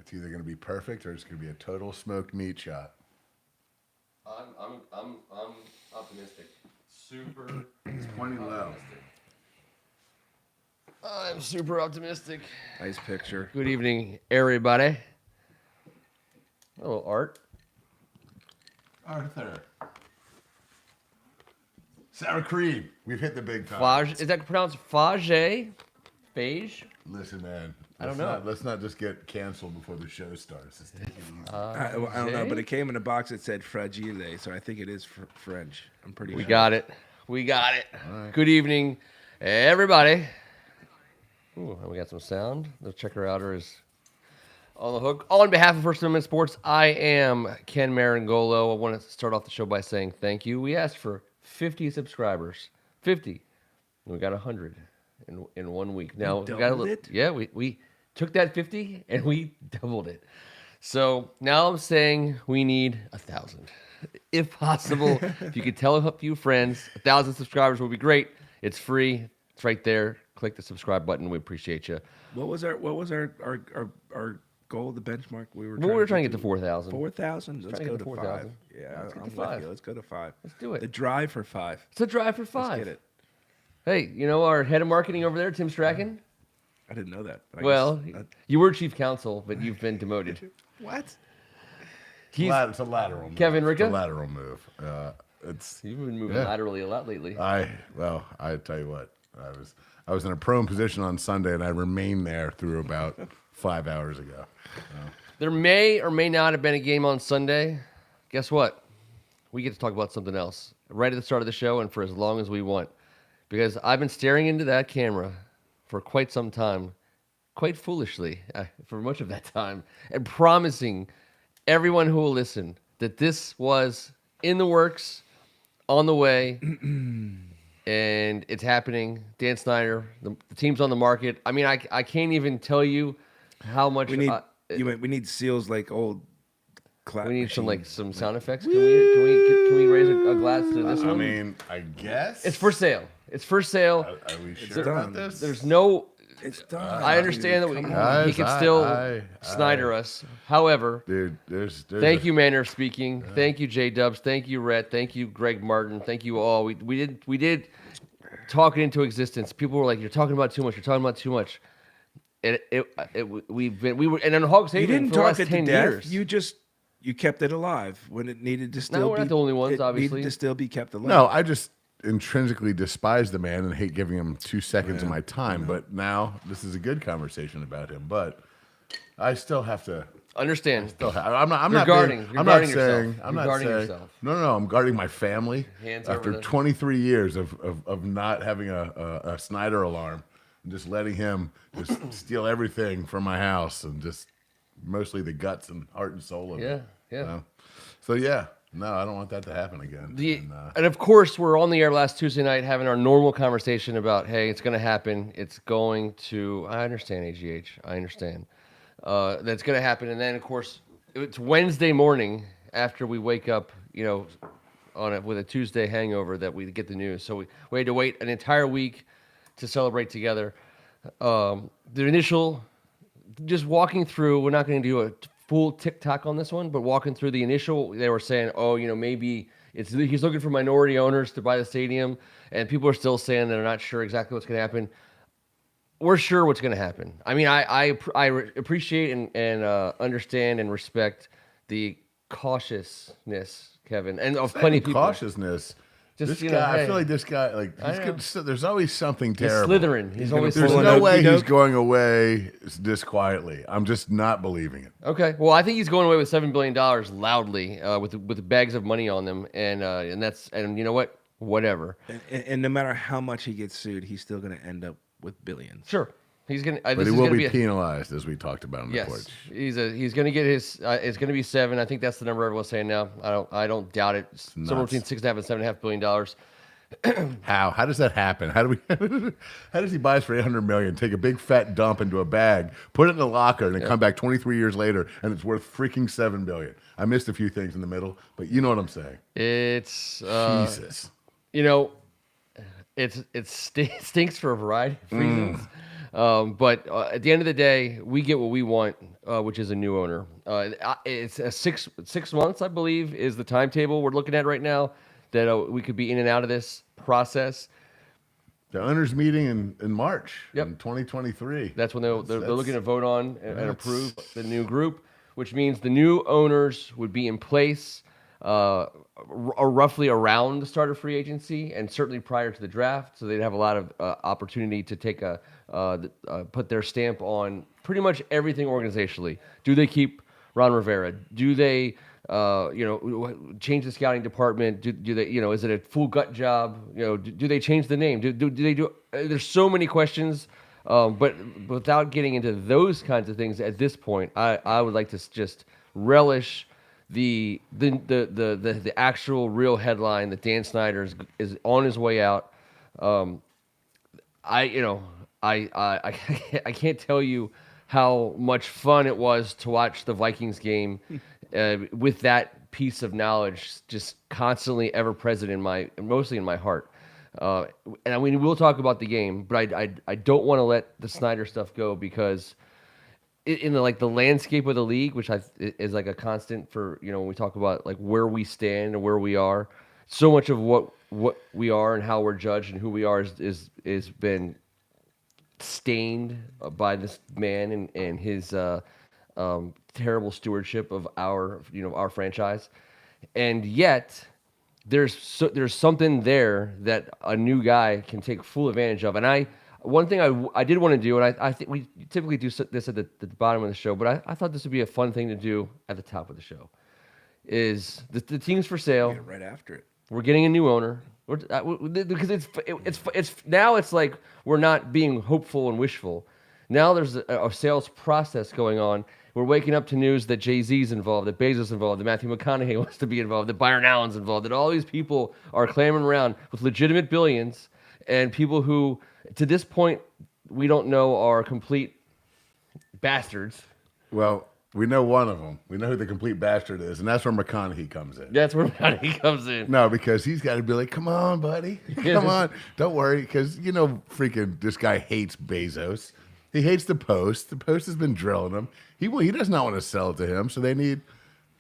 It's either going to be perfect or it's going to be a total smoked meat shot. I'm optimistic. Super. It's pointing low. I'm super optimistic. Nice picture. Good evening, everybody. Hello, Art. Arthur. Sour cream. We've hit the big time. Fage, is that pronounced Fage? Beige? Listen, man. I don't know. Let's not just get canceled before the show starts. Let's take it easy. I don't know, but it came in a box that said fragile, so I think it is French. I'm pretty sure. We got it. We got it. Right. Good evening, everybody. Ooh, and we got some sound. The checker outer is on the hook. On behalf of First Amendment Sports, I am Ken Marangolo. I want to start off the show by saying thank you. We asked for 50 subscribers. 50. And we got 100 in 1 week. Now we got a little, it? yeah, we took that 50 and we doubled it. So now I'm saying we need 1,000. If possible, if you could tell a few friends, 1,000 subscribers would be great. It's free. It's right there. Click the subscribe button. We appreciate you. What was our goal, the benchmark we were? Well, we were trying to get to 4,000. 4,000. Let's Trying to go get to to 5. 4,000. Yeah, Let's get I'm to with 5. you. Let's go to 5. Let's do it. The drive for 5. It's a drive for 5. Let's get it. Hey, you know our head of marketing over there, Tim Strachan? I didn't know that. I Well, guess- you were chief counsel, but you've been demoted. what? It's a lateral move. Kevin It's Ricca? a lateral move. You've been moving Yeah. laterally a lot lately. I tell you what, I was in a prone position on Sunday, and I remained there through about 5 hours ago. There may or may not have been a game on Sunday. Guess what? We get to talk about something else right at the start of the show and for as long as we want. Because I've been staring into that camera for quite some time, quite foolishly, for much of that time, and promising everyone who will listen that this was in the works, on the way, and it's happening. Dan Snyder, the team's on the market. I mean, I can't even tell you how much We need we need seals like old. Clap we need some machines. some sound effects. Can we raise a glass to this I one? mean, I guess It's for sale. It's for sale. Are we sure done. about this? There's no. It's done. I understand that Come on. Guys, he can still I- Snyder us. However, Dude, there's thank you, Manor speaking. Thank you, J Dubs. Thank you, Rhett. Thank you, Greg Martin. Thank you all. We did talk it into existence. People were like, "You're talking about too much. You're talking about too much." And we were and on Hogs You Haven didn't for the talk last it to 10 death. years. You kept it alive when it needed to still we're be. not the only ones, it obviously. needed to still be kept alive. No, I just intrinsically despise the man and hate giving him 2 seconds of my time. But now this is a good conversation about him. But I still have to. Understand. I'm not. I'm You're not. guarding. Being, You're I'm guarding not yourself. saying. I'm You're not guarding saying. yourself. No. I'm guarding my family. Hands after over the- 23 years of not having a Snyder alarm, and just letting him just steal everything from my house and just mostly the guts and heart and soul of it. Yeah. you know? So yeah, no, I don't want that to happen again. And of course, we're on the air last Tuesday night having our normal conversation about, hey, it's going to happen. It's going to. I understand, AGH. I understand. That's going to happen. And then, of course, it's Wednesday morning after we wake up, with a Tuesday hangover that we get the news. So we had to wait an entire week to celebrate together. The initial, just walking through, we're not going to do a full TikTok on this one, but walking through the initial, they were saying, maybe he's looking for minority owners to buy the stadium, and people are still saying they're not sure exactly what's going to happen. We're sure what's going to happen. I mean, I appreciate and understand and respect the cautiousness, Kevin, and of plenty of people. Cautiousness. Just, This guy, hey. I feel like this guy, there's always something He's terrible. slithering. He's always There's pulling no an way okey-doke. he's going away this quietly. I'm just not believing it. Okay. Well, I think he's going away with $7 billion loudly, with bags of money on them, and you know what? Whatever. And no matter how much he gets sued, he's still going to end up with billions. Sure. He's gonna. But he will be penalized, as we talked about in the Yes, porch. he's going to get his. It's going to be 7. I think that's the number everyone's saying now. I don't doubt it. Somewhere nuts. between $6.5 and $7.5 billion. How does that happen? How does he buy us for $800 million, take a big fat dump into a bag, put it in a locker, and then come back 23 years later and it's worth freaking $7 billion? I missed a few things in the middle, but you know what I'm saying. It's Jesus. It stinks for a variety of reasons. But at the end of the day, we get what we want. which is a new owner. It's a 6 months, I believe, is the timetable we're looking at right now that we could be in and out of this process. The owners meeting in March Yep. in 2023. That's when they're looking to vote on and approve the new group, which means the new owners would be in place roughly around the start of free agency and certainly prior to the draft. So they'd have a lot of opportunity to take put their stamp on pretty much everything organizationally. Do they keep Ron Rivera? Do they change the scouting department? Do they, is it a full gut job? Do they change the name? Do they do? There's so many questions, but without getting into those kinds of things at this point, I would like to just relish the actual real headline that Dan Snyder is on his way out. I can't tell you how much fun it was to watch the Vikings game with that piece of knowledge just constantly ever present mostly in my heart. And I mean, we'll talk about the game, but I don't want to let the Snyder stuff go because in the landscape of the league, which is like a constant for, when we talk about like where we stand and where we are, so much of what we are and how we're judged and who we are is been stained by this man and his terrible stewardship of our franchise, and yet there's something there that a new guy can take full advantage of. And one thing I did want to do, and I think we typically do this at the bottom of the show, but I thought this would be a fun thing to do at the top of the show, is the team's for sale. Yeah, right after it. We're getting a new owner. Because it's now it's like we're not being hopeful and wishful. Now there's a sales process going on. We're waking up to news that Jay-Z's involved, that Bezos is involved, that Matthew McConaughey wants to be involved, that Byron Allen's involved, that all these people are clamoring around with legitimate billions, and people who, to this point, we don't know are complete bastards. Well, we know one of them. We know who the complete bastard is, and that's where McConaughey comes in. That's where McConaughey comes in. No, because he's got to be like, come on, buddy. Come on. Don't worry, because, freaking this guy hates Bezos. He hates the Post. The Post has been drilling him. He does not want to sell it to him, so they need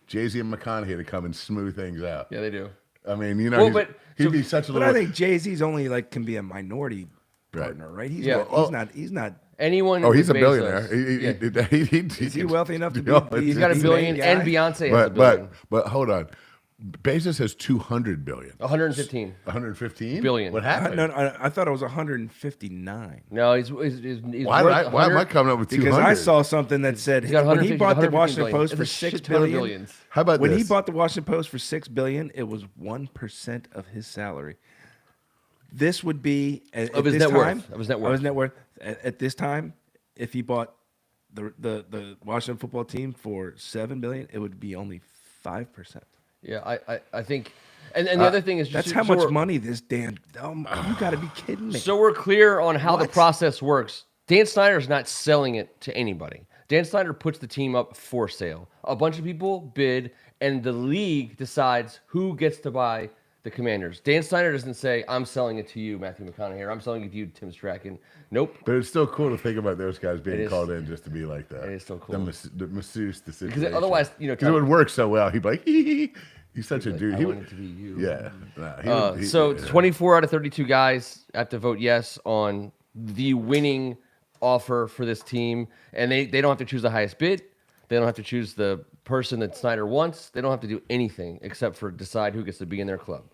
Jay-Z and McConaughey to come and smooth things out. Yeah, they do. I mean, he'd be such a But little... I think Jay-Z's only can be a minority partner, right? He's not. Anyone. Oh, he's a Bezos. billionaire. Is he wealthy enough to be? He's got $1 billion, and Beyonce has $1 billion. But hold on. Bezos has 200 billion. 115. 115 billion. What happened? No, I thought it was 159. No, he's Why am I coming up with 200? Because I saw something that said when he bought the Washington Post for $6 billion. How about when this? he bought the Washington Post for $6 billion, it was 1% of his salary. This would be of his net worth. Of his net worth. At this time, if he bought the Washington football team for $7 billion, it would be only 5%. Yeah, I think, and the other thing is that's how much money this damn. You got to be kidding me. So we're clear on how the process works. Dan Snyder's not selling it to anybody. Dan Snyder puts the team up for sale. A bunch of people bid, and the league decides who gets to buy the Commanders. Dan Snyder doesn't say, I'm selling it to you, Matthew McConaughey, or I'm selling it to you, Tim Strachan. Nope. But it's still cool to think about those guys being called in just to be like that. It is still cool. The masseuse, the situation. Because otherwise, because it would work so well. He'd be like, he's such a dude. I want it to be you. Yeah. So 24 out of 32 guys have to vote yes on the winning offer for this team. And they don't have to choose the highest bid. They don't have to choose the person that Snyder wants. They don't have to do anything except for decide who gets to be in their club.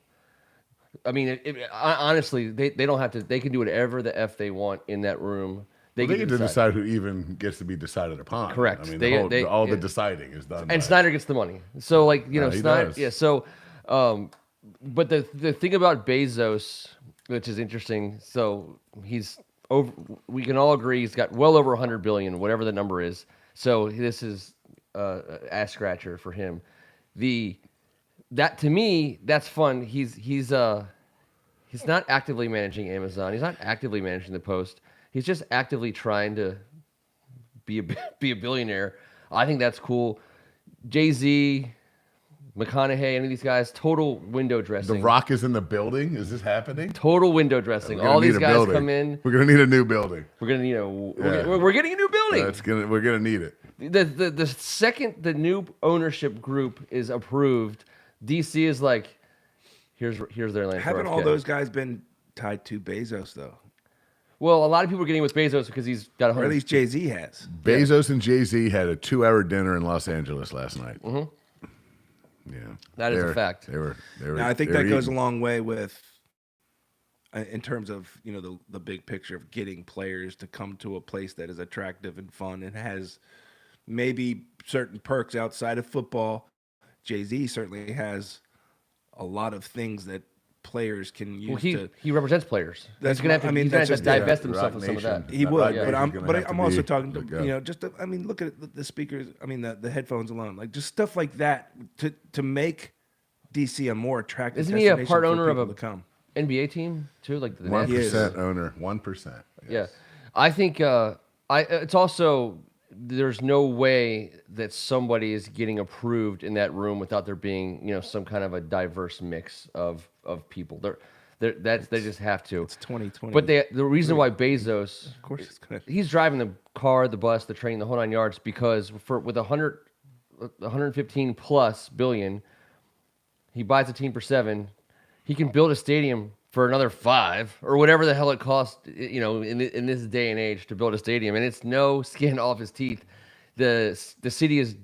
I mean, honestly, they don't have to. They can do whatever the F they want in that room. They get to decide who even gets to be decided upon. Correct. I mean, all the deciding is done. And Snyder gets the money. So, Snyder. Does. Yeah. So, but the thing about Bezos, which is interesting, so he's over. We can all agree he's got well over 100 billion, whatever the number is. So this is ass scratcher for him. That to me, that's fun. He's not actively managing Amazon. He's not actively managing the Post. He's just actively trying to be a billionaire. I think that's cool. Jay-Z, McConaughey, any of these guys, total window dressing. The Rock is in the building. Is this happening? Total window dressing. All these guys come in. We're gonna need a new building. We're gonna need we're getting a new building. building. We're gonna need it. The second the new ownership group is approved, DC is like, here's their land. Haven't for all RFK. those guys been tied to Bezos though? Well, a lot of people are getting with Bezos because he's got Or at 100. least Jay-Z has. Bezos and Jay-Z had a 2-hour dinner in Los Angeles last night. Yeah, That is a fact. They were. Now, I think they were that goes a eating. long way with, in terms of the big picture of getting players to come to a place that is attractive and fun and has maybe certain perks outside of football. Jay-Z certainly has a lot of things that players can use Well, he represents players. That's He's gonna have to, I mean, he's gonna have that's to just- divest yeah, himself Rock of some of Nation. that. He That would, Rock but Nation's I'm gonna have to also be talking let to go. just look at the speakers. I mean the headphones alone, like just stuff like that to make DC a more attractive. Isn't he a destination part for owner of people a to come. NBA team too, like the One Nets? He is. owner. 1%. Yeah, I think it's also there's no way that somebody is getting approved in that room without there being some kind of a diverse mix of people. They just have to. It's 2020. But the reason why Bezos, of course, it's gonna. he's driving the car, the bus, the train, the whole 9 yards because with 115 plus billion, he buys a team for 7. He can build a stadium for another 5 or whatever the hell it costs, in this day and age to build a stadium, and it's no skin off his teeth. The city is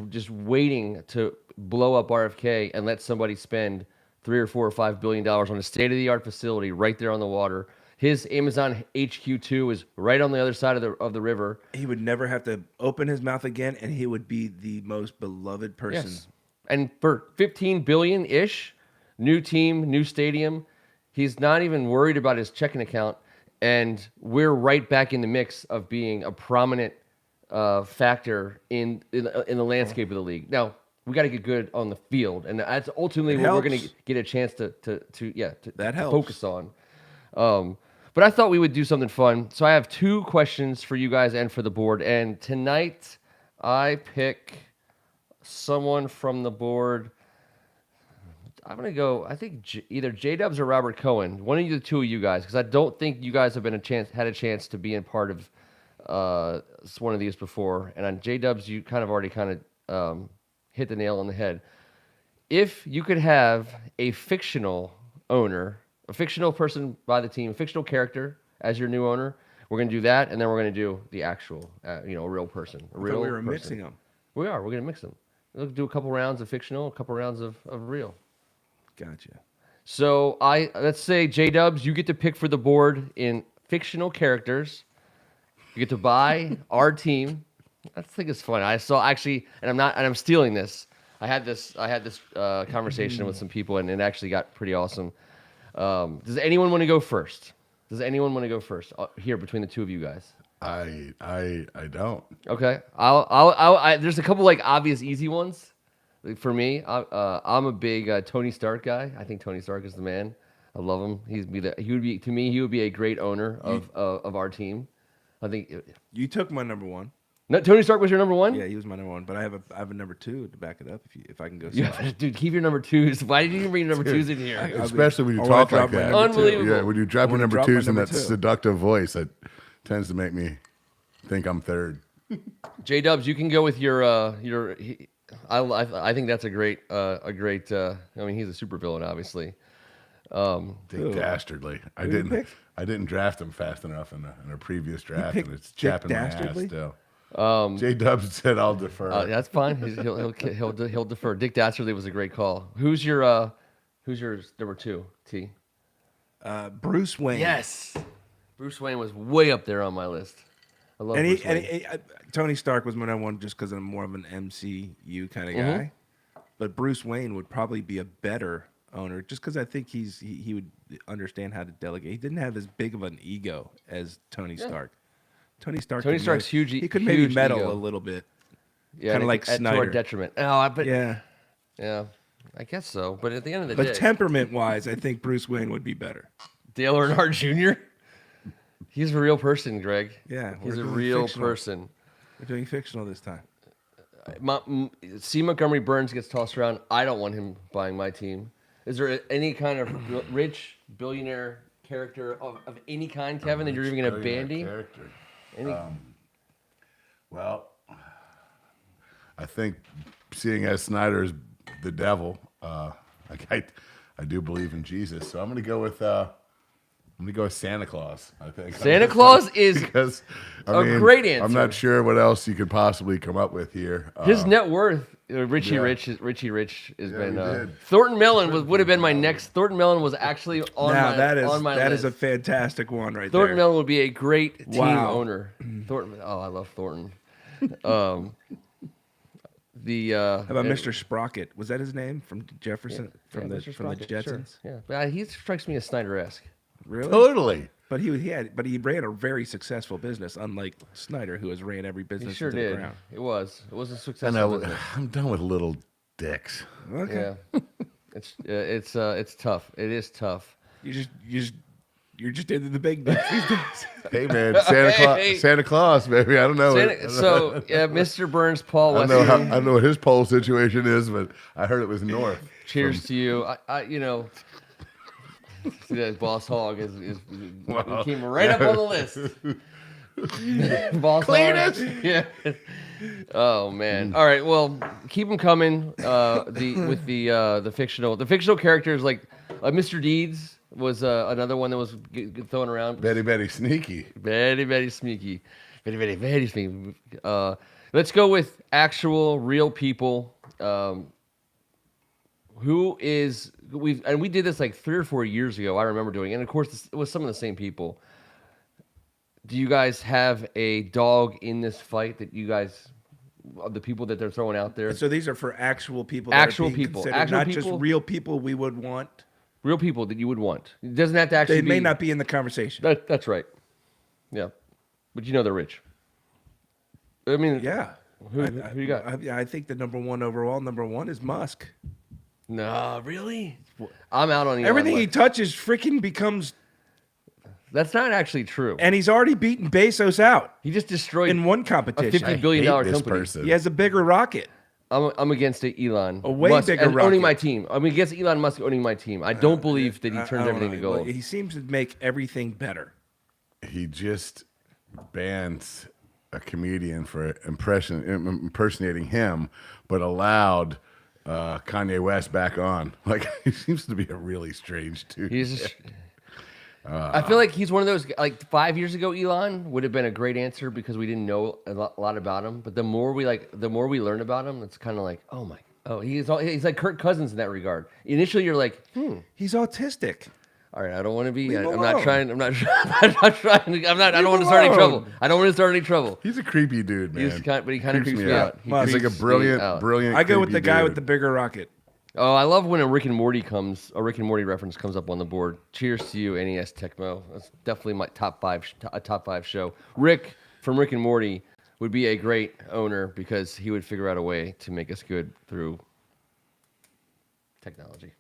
just waiting to blow up RFK and let somebody spend $3 or $4 or $5 billion on a state-of-the-art facility right there on the water. His Amazon HQ2 is right on the other side of the river. He would never have to open his mouth again, and he would be the most beloved person. Yes. And for 15 billion ish, new team, new stadium, he's not even worried about his checking account, and we're right back in the mix of being a prominent factor in the landscape of the league. Now, we got to get good on the field, and that's ultimately It what we're going helps. to get a chance to That helps. focus on. But I thought we would do something fun. So I have 2 questions for you guys and for the board. And tonight I pick someone from the board. I'm going to go, I think either J-Dubs or Robert Cohen. One of the 2 of you guys, because I don't think you guys have had a chance to be in part of one of these before. And on J-Dubs, you already hit the nail on the head. If you could have a fictional owner, a fictional person by the team, a fictional character as your new owner, we're going to do that, and then we're going to do the actual, a real person. A I real thought we were person. mixing them. We are. We're going to mix them. We'll do a couple rounds of fictional, a couple rounds of real. Gotcha. So let's say J-Dubs, you get to pick for the board in fictional characters. You get to buy our team. I think it's fun. I saw actually, and I'm stealing this. I had this conversation with some people, and it actually got pretty awesome. Does anyone want to go first? Here between the 2 of you guys? I don't. Okay. There's a couple obvious easy ones. For me, I'm a big Tony Stark guy. I think Tony Stark is the man. I love him. He would be a great owner of our team. I think. You took my number 1. No, Tony Stark was your number 1? Yeah, he was my number 1, but I have a number 2 to back it up if I can go. Yeah, dude, keep your number 2s. Why did you even bring your number 2s in here? Especially when you I wanna talk like drop my that. number two. Unbelievable. Yeah, when you drop I your wanna number drop my 2s in number that 2. seductive voice, that tends to make me think I'm third. J-Dubs, you can go with your. I think that's a great. I mean, he's a supervillain, obviously. Dick Dastardly. I Who you didn't. pick? I didn't draft him fast enough in a previous draft, picked and it's Dick chapping my ass Dastardly? still. J Dubs said I'll defer. That's fine. He'll defer. Dick Dastardly was a great call. Who's your number 2? T. Bruce Wayne. Yes, Bruce Wayne was way up there on my list. I love Bruce Wayne. Tony Stark was my number 1 just because I'm more of an MCU kind of guy. But Bruce Wayne would probably be a better owner just because I think he would understand how to delegate. He didn't have as big of an ego as Tony Stark. Tony Stark's huge. He could maybe huge meddle ego. a little bit. Yeah, kinda like to our Snyder. detriment. But Yeah. I guess so. But at the end of the But day, temperament-wise, I think Bruce Wayne would be better. Dale Earnhardt Jr. He's a real person, Greg. Yeah, he's we're a doing real fictional. person. We're doing fictional this time. C. Montgomery Burns gets tossed around. I don't want him buying my team. Is there any kind of rich billionaire character of any kind, Kevin, that you're even going to bandy? Character. Any? Well, I think seeing as Snyder is the devil, I do believe in Jesus, so I'm going to go with Santa Claus. I think Santa Claus is because a great answer. I'm not sure what else you could possibly come up with here. His net worth, Richie yeah. Rich has we been. did. Thornton Mellon would have been my next. Thornton Mellon was actually on my that list. is a fantastic one right Thornton there. Mellon would be a great team Wow. owner. Thornton. Oh, I love Thornton. How about Mr. Sprocket? Was that his name from Jefferson from the Mr. Sprocket, sure. Jetsons? Yeah, but he strikes me as Snyder-esque. Really? Totally. But he ran a very successful business, unlike Snyder, who has ran every He business sure into the did. ground. It was a I successful know. business. I'm done with little dicks. Okay. Yeah, it's tough. It is tough. You're just into the big guns these days. Hey man, Santa Claus, baby. I don't know. So, Mr. Burns, Paul I Weston. know what his poll situation is, but I heard it was north. Cheers to you. See that Boss Hog Wow. came right up on the list. Boss Cleanest. Hog. Yeah. Oh man. All right. Well, keep them coming. The fictional characters like Mr. Deeds was another one that was thrown around. Very sneaky. Very sneaky. Very sneaky. Let's go with actual real people. We did this like 3 or 4 years ago. I remember doing it. And of course, it was some of the same people. Do you guys have a dog in this fight that you guys, of the people that they're throwing out there? So these are for actual people. Actual that are being people. considered, Actual not people? just real people we would want. Real people that you would want. It doesn't have to actually They may not be in the conversation. That's right. Yeah. But they're rich. I mean, Yeah. Who you got? I think the number one is Musk. No, really? I'm out on Elon Everything he Musk. touches freaking becomes, That's not actually true. and he's already beaten Bezos out He just destroyed in one a competition. $50 billion Hate this company. person. He has a bigger rocket. I'm against Elon. A way Musk bigger and owning rocket. my team. I'm against Elon Musk owning my team. I don't believe that he I turns don't everything to know. gold. He seems to make everything better. He just bans a comedian for impersonating him, but allowed Kanye West back on. Like, he seems to be a really strange dude. He's just, I feel like he's one of those, like 5 years ago, Elon would have been a great answer because we didn't know a lot about him. But the more we learn about him, it's kind of like, he's like Kirk Cousins in that regard. Initially, you're like, He's autistic. all right, I don't want to be. Leave him I'm not alone. trying. I'm not trying. I don't want to start any trouble. I don't want to start any trouble. He's a creepy dude, man. But he kind of creeps me out. He He's like a creeps me out. brilliant. I go with the creepy guy dude. with the bigger rocket. Oh, I love when a Rick and Morty reference comes up on the board. Cheers to you, NES Tecmo. That's definitely my top five show. Rick from Rick and Morty would be a great owner because he would figure out a way to make us good through technology.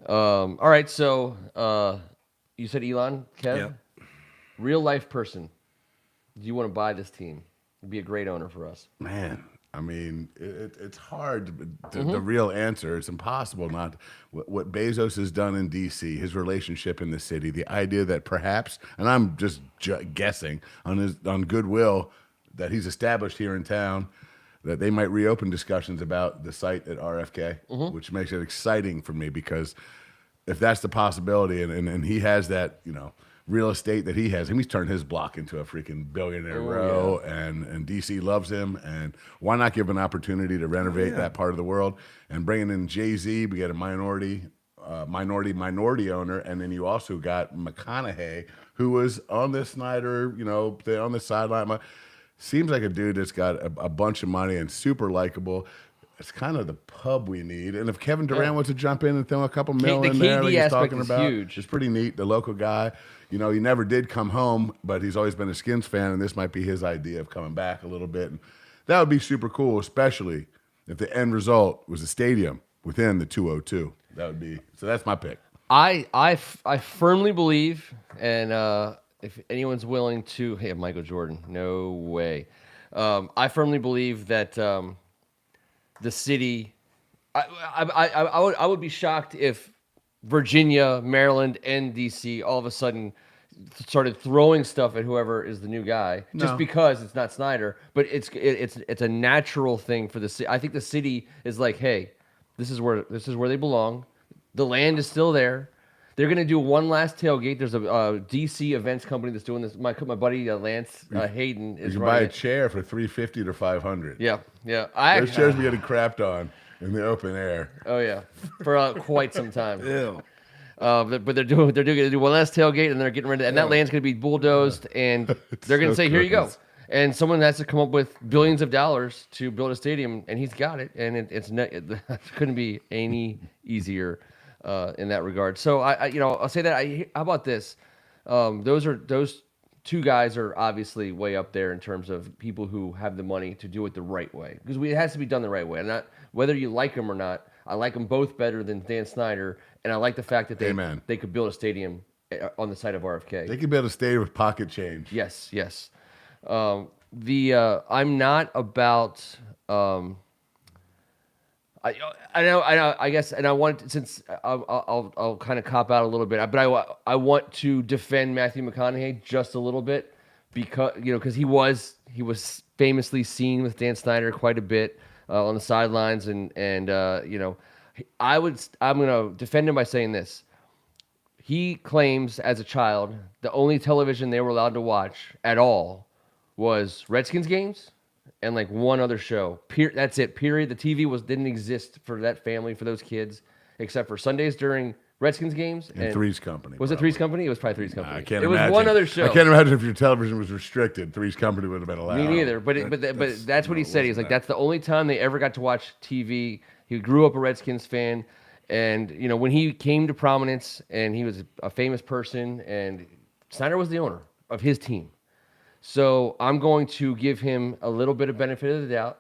All right, so you said Elon, Kev? Yeah. Real life person. Do you want to buy this team? It'd be a great owner for us. Man, I mean, it's hard. The real answer, it's impossible not. What Bezos has done in D.C., his relationship in the city, the idea that perhaps, and I'm just guessing on goodwill that he's established here in town, that they might reopen discussions about the site at RFK, which makes it exciting for me because if that's the possibility, and he has that, real estate that he has, he's turned his block into a freaking billionaire row, and DC loves him, and why not give an opportunity to renovate that part of the world? And bringing in Jay-Z, we get a minority owner, and then you also got McConaughey, who was on this Snyder, on the sideline. Seems like a dude that's got a bunch of money and super likable. It's kind of the pub we need. And if Kevin Durant wants to jump in and throw a couple mil in there, like he's talking about, huge. It's pretty neat. The local guy, he never did come home, but he's always been a Skins fan, and this might be his idea of coming back a little bit. And that would be super cool, especially if the end result was a stadium within the 202. That would be, so that's my pick. I firmly believe, and if anyone's willing to, hey, Michael Jordan, no way. I firmly believe that the city. I would be shocked if Virginia, Maryland, and DC all of a sudden started throwing stuff at whoever is the new guy just No. because it's not Snyder. But it's a natural thing for the city. I think the city is like, hey, this is where they belong. The land is still there. They're gonna do one last tailgate. There's a DC events company that's doing this. My buddy Lance Hayden You is can buy running a it. chair for $350 to $500. Yeah. Those chairs be getting crapped on in the open air. Oh yeah, for quite some time. Ew. But they're going to do one last tailgate, and they're getting ready. And that land's going to be bulldozed, and they're going to so say, "Here you go." gross. And someone has to come up with billions of dollars to build a stadium, and he's got it. And it couldn't be any easier in that regard. So I'll say that. How about this? Those two guys are obviously way up there in terms of people who have the money to do it the right way, because it has to be done the right way. And not whether you like them or not. I like them both better than Dan Snyder, and I like the fact that they could build a stadium on the site of RFK. They could build a stadium with pocket change. Yes. I'm not about. I know. I guess, and I want since I'll kind of cop out a little bit, but I want to defend Matthew McConaughey just a little bit because he was famously seen with Dan Snyder quite a bit on the sidelines, and I'm gonna defend him by saying this. He claims as a child the only television they were allowed to watch at all was Redskins games and like one other show. That's it. Period. The TV didn't exist for that family, for those kids, except for Sundays during Redskins games And Three's Company. Was it Three's Company? It was probably Three's Company. I can't it imagine. was one other show. I can't imagine if your television was restricted. Three's Company would have been allowed. Me neither. But that's what he said. He's like, that's the only time they ever got to watch TV. He grew up a Redskins fan, and when he came to prominence, and he was a famous person, and Snyder was the owner of his team. So I'm going to give him a little bit of benefit of the doubt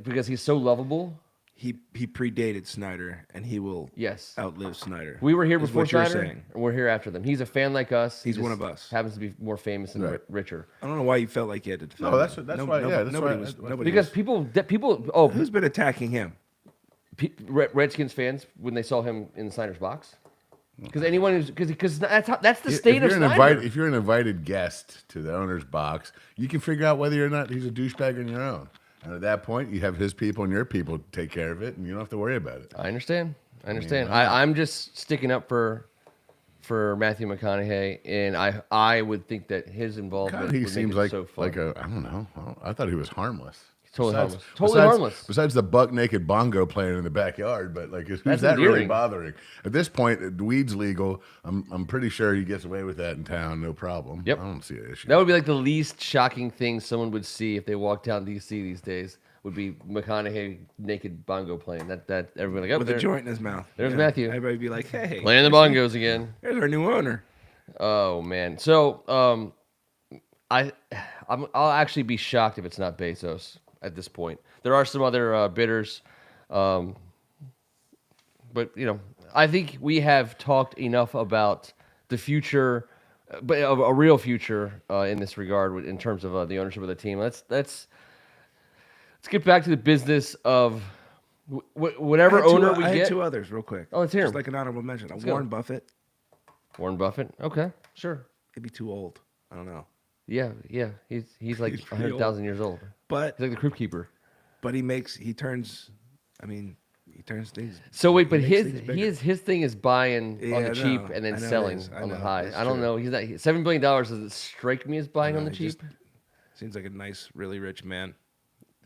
because he's so lovable. He predated Snyder, and he will outlive Snyder. We were here is before what you're Snyder, saying. and we're here after them. He's a fan like us. He's He one just of us. Happens to be more famous and richer. I don't know why you felt like you had to defend No, him. that's why. Yeah, that's nobody why. was. Nobody Because was. people. Who's been attacking him? Redskins fans when they saw him in Snyder's box. Because that's the state of Snyder. If you're an invited guest to the owner's box, you can figure out whether or not he's a douchebag on your own. And at that point, you have his people and your people take care of it, and you don't have to worry about it. I understand. I'm just sticking up for Matthew McConaughey, and I would think that his involvement. He would seems make like it so fun. I don't know. I thought he was harmless. Totally harmless. Besides the buck naked bongo playing in the backyard, but who's That's that really endearing. bothering? At this point, weed's legal. I'm pretty sure he gets away with that in town, no problem. Yep. I don't see an issue. That would be like the least shocking thing someone would see if they walked down DC these days. Would be McConaughey naked bongo playing. That everybody like With a joint in his mouth. There's Matthew. Everybody be like, hey, playing the bongos again. there's our new owner. Oh man. So I'll actually be shocked if it's not Bezos at this point. There are some other bidders, but I think we have talked enough about the future, but a real future in this regard in terms of the ownership of the team. Let's get back to the business of whatever owner we I get. had two others real quick. Oh, let's hear Just 'em. like an honorable mention. go. Warren Buffett. Warren Buffett. Okay, sure. He'd be too old. I don't know. Yeah. He's like He's pretty 100,000 years old. But He's like the crypt keeper. he turns things. So wait, but he makes things bigger. his thing is buying on Yeah, the I cheap know. and then I know it selling is. I on the know. high. That's I don't true. know. He's not $7 billion. Doesn't strike me as buying on the he cheap. just Seems like a nice, really rich man.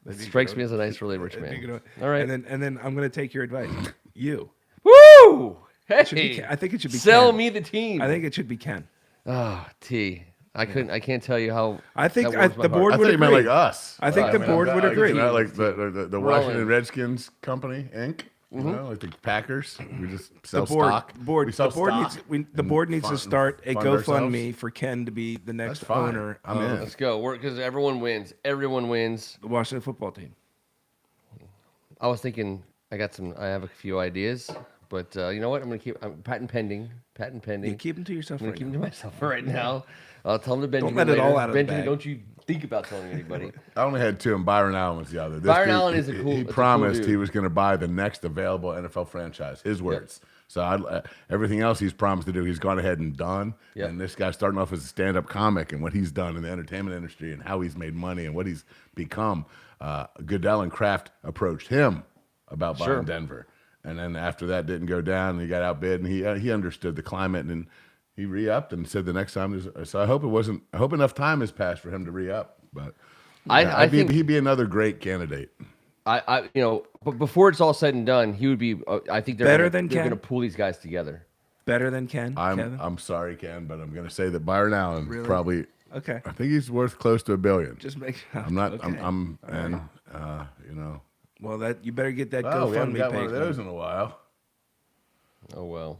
It strikes me as a nice, really rich man. All right. And then I'm gonna take your advice. You. Woo! Hey, should be Ken. I think it should be sell Ken. me the team. I think it should be Ken. Oh, T. I can't tell you how. I think that warms my the heart. board I would thought you meant agree. like us. I think the board would agree. Not like the We're all Washington in. Redskins Company, Inc. Like the Packers. We just sell The board, stock. board, We sell the board stock needs the and board needs to fund- start a fund GoFundMe ourselves. for Ken to be the next That's fine. owner I'm of in. Let's go. Because everyone wins. Everyone wins. the Washington football team. I was thinking I have a few ideas, but you know what? I'm gonna keep patent pending. You keep them to yourself I'm gonna right keep now. them to myself for right now. I'll tell them to Benjamin. let it later. all out of the Benjamin, bag. don't you think about telling anybody? I only had two, and Byron Allen was the other. This Byron dude, Allen is a he- cool- He it's a cool promised dude. he was going to buy the next available NFL franchise. His words. So everything else he's promised to do, he's gone ahead and done. Yep. And this guy starting off as a stand-up comic and what he's done in the entertainment industry and how he's made money and what he's become. Goodell and Kraft approached him about buying Sure. Denver. And then after that didn't go down, and he got outbid, and he understood the climate, and he re-upped and said the next time. So I hope I hope enough time has passed for him to re-up. But I think he'd be another great candidate. but before it's all said and done, he would be. I think Better they're than going to Ken? pull these guys together. Better than Ken? Kevin? I'm sorry, Ken, but I'm going to say that Byron Allen probably. Okay. I think he's worth close to $1 billion. Just make. I'm not. Okay. Well, that you better get that Oh, we haven't GoFundMe got page. one of those in a while. Oh well,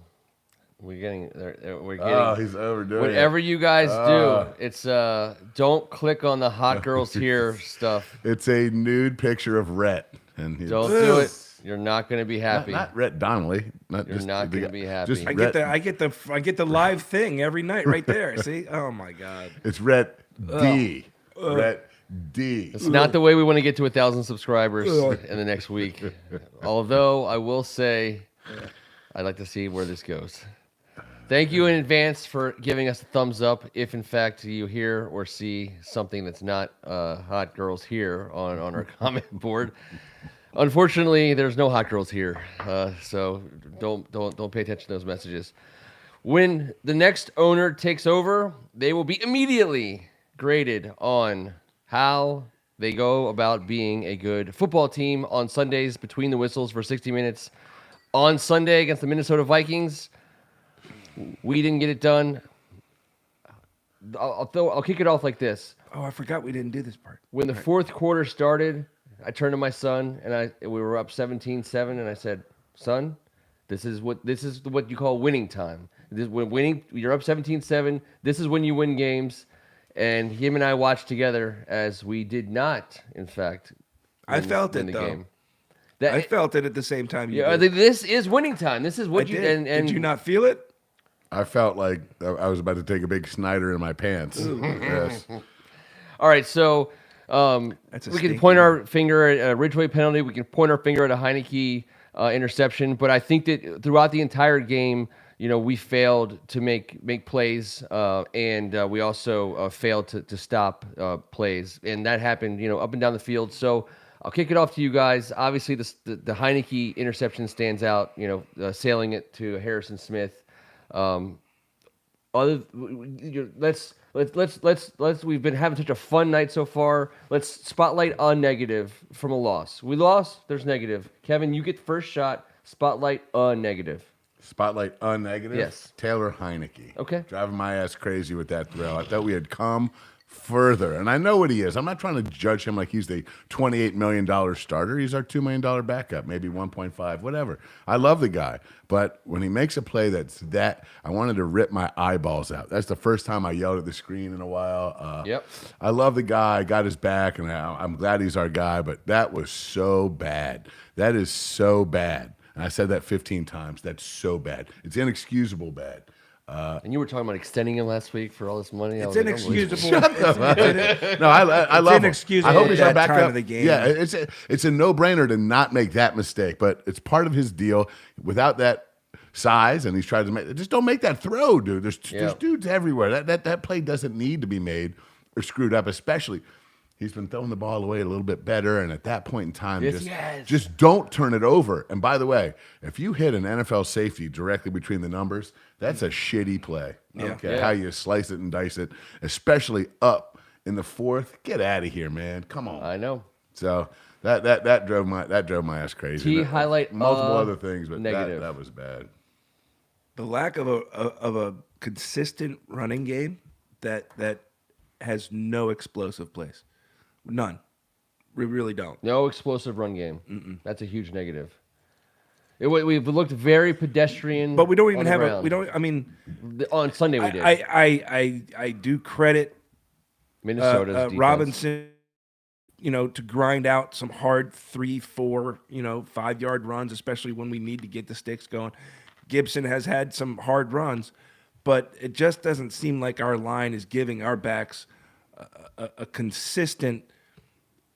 we're getting there. We're getting. Oh, he's overdoing Whatever it. you guys do, it's don't click on the hot girls here stuff. It's a nude picture of Rhett, and he's, Don't do it. You're not going to be happy. Not Rhett Donnelly. You're not going to be happy. Just I Rhett, get the live thing every night right there. See? Oh my God. It's Rhett D. Rhett D. It's not the way we want to get to 1,000 subscribers in the next week. Although I will say, I'd like to see where this goes. Thank you in advance for giving us a thumbs up. If in fact you hear or see something that's not hot girls here on our comment board, unfortunately there's no hot girls here. So don't pay attention to those messages. When the next owner takes over, they will be immediately graded on how they go about being a good football team on Sundays between the whistles for 60 minutes. On Sunday against the Minnesota Vikings, we didn't get it done. I'll kick it off like this. Oh, I forgot we didn't do this part. When the fourth quarter started, I turned to my son and we were up 17-7, and I said, "Son, this is what you call winning time. When you're up 17-7. This is when you win games." And him and I watched together as we did not, in fact, I felt win it, the though. game. I felt it at the same time you Yeah, did. this is winning time. This is what I you did. and Did you not feel it? I felt like I was about to take a big Snyder in my pants. Yes. All right, so That's a we can stinky point one. our finger at a Ridgeway penalty. We can point our finger at a Heineke interception. But I think that throughout the entire game, we failed to make plays, and we also failed to stop plays, and that happened, up and down the field. So I'll kick it off to you guys. Obviously, the Heineke interception stands out. Sailing it to Harrison Smith. Let's we've been having such a fun night so far. Let's spotlight a negative from a loss. We lost, there's negative. Kevin, you get first shot. Spotlight a negative. Spotlight negative. Yes. Taylor Heineke. Okay. Driving my ass crazy with that throw. I thought we had come further, and I know what he is. I'm not trying to judge him like he's the $28 million starter. He's our $2 million backup, maybe 1.5, whatever. I love the guy, but when he makes a play I wanted to rip my eyeballs out. That's the first time I yelled at the screen in a while. Yep. I love the guy. Got his back, and I'm glad he's our guy, but that was so bad. That is so bad. And I said that 15 times. That's so bad. It's inexcusable bad. And you were talking about extending him last week for all this money. It's I was like, inexcusable. No, I love him. inexcusable I hope he's at our that backup. time of the game. Yeah, it's a no-brainer to not make that mistake, but it's part of his deal. Without that size, and he's trying to make, just don't make that throw, dude. There's dudes everywhere. That play doesn't need to be made or screwed up, especially. He's been throwing the ball away a little bit better, and at that point in time, just don't turn it over. And by the way, if you hit an NFL safety directly between the numbers, that's a shitty play. I don't care how you slice it and dice it, especially up in the fourth. Get out of here, man. Come on. I know. So that drove my ass crazy. Key That- highlight, multiple other things, but negative. that was bad. The lack of a consistent running game that has no explosive plays. None. We really don't. No explosive run game. That's a huge negative. We've looked very pedestrian. But we don't even on the have ground. we don't. I mean, On Sunday we did. I do credit Minnesota's defense. Robinson, to grind out some hard 3, 4, 5-yard runs, especially when we need to get the sticks going. Gibson has had some hard runs, but it just doesn't seem like our line is giving our backs a consistent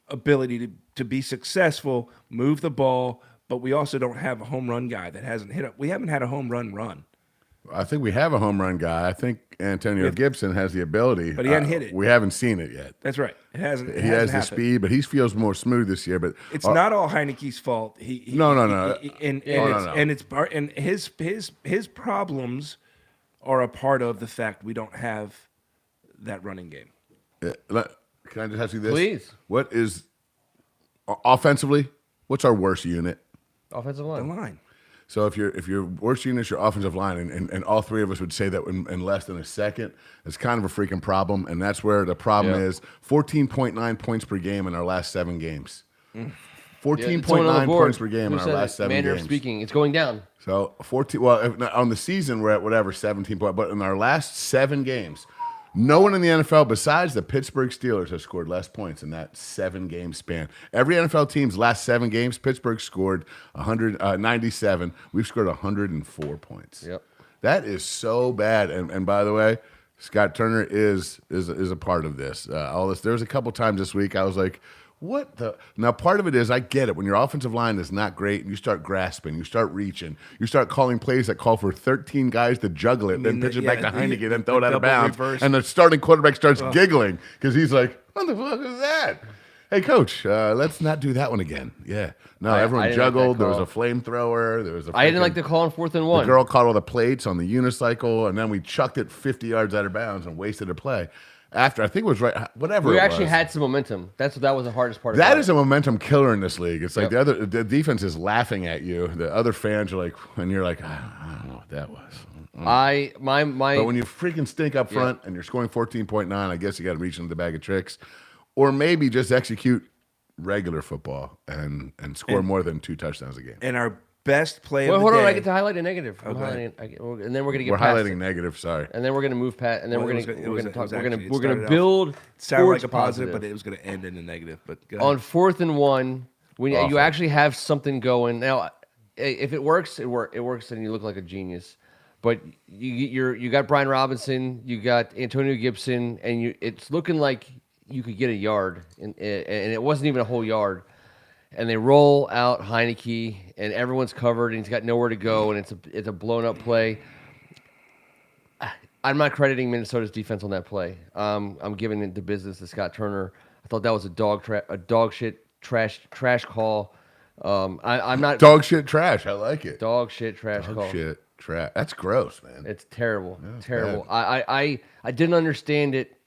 ability to be successful, move the ball, but we also don't have a home run guy that hasn't hit up. We haven't had a home run. I think we have a home run guy. I think Antonio Gibson has the ability, but he hasn't hit it. We haven't seen it yet. That's right. It hasn't. He has the speed, but he feels more smooth this year. But it's not all Heineke's fault. No. And his problems are a part of the fact we don't have that running game. Can I just ask you this? Please. What is offensively? What's our worst unit? Offensive The line. line. So if your worst unit is your offensive line, and all three of us would say that in less than a second, it's kind of a freaking problem, and that's where the problem is. 14.9 points per game in our last 7 games. 14.9 points per game in our last 7 manner games. of speaking, it's going down. So 14. Well, on the season we're at whatever 17 points, but in our last 7 games, no one in the NFL besides the Pittsburgh Steelers has scored less points in that 7-game span. Every NFL team's last 7 games, Pittsburgh scored 197. We've scored 104 points. Yep. That is so bad. And by the way, Scott Turner is a part of this. All this. There was a couple times this week I was like, what the? Now, part of it is I get it. When your offensive line is not great and you start grasping, you start reaching, you start calling plays that call for 13 guys to juggle it, then pitch it back to Heineke, then throw it out of bounds. And the starting quarterback starts giggling because he's like, what the fuck is that? Hey, coach, let's not do that one again. Yeah. No, everyone juggled. There was a flamethrower. There was a I didn't like the call on 4th and 1. The girl caught all the plates on the unicycle, and then we chucked it 50 yards out of bounds and wasted a play. After, I think it was right, whatever. We actually had some momentum. That was the hardest part. That is a momentum killer in this league. It's like the defense is laughing at you. The other fans are like, and you're like, I don't know what that was. But when you freaking stink up front and you're scoring 14.9, I guess you got to reach into the bag of tricks, or maybe just execute regular football and score more than 2 touchdowns a game. And our best play Well, of the hold day. on. I get to highlight a negative. I'm Okay. and then we're gonna get We're past highlighting it. negative. Sorry. And then we're gonna move past. And then Well, we're it gonna was talk. actually- We're it gonna started build. It sounded like towards a positive, but it was going to end in a negative. But go ahead. On 4th and 1, when Awful. you actually have something going. Now, if it works, it works, and you look like a genius. But you got Brian Robinson, you got Antonio Gibson, and it's looking like you could get a yard, and it wasn't even a whole yard. And they roll out Heineke, and everyone's covered, and he's got nowhere to go, and it's a blown up play. I'm not crediting Minnesota's defense on that play. I'm giving it the business to Scott Turner. I thought that was a dog shit trash call. I'm not Dog shit trash. I like it. dog shit trash call. Dog shit trash. That's gross, man. It's terrible, it's terrible. I didn't understand it.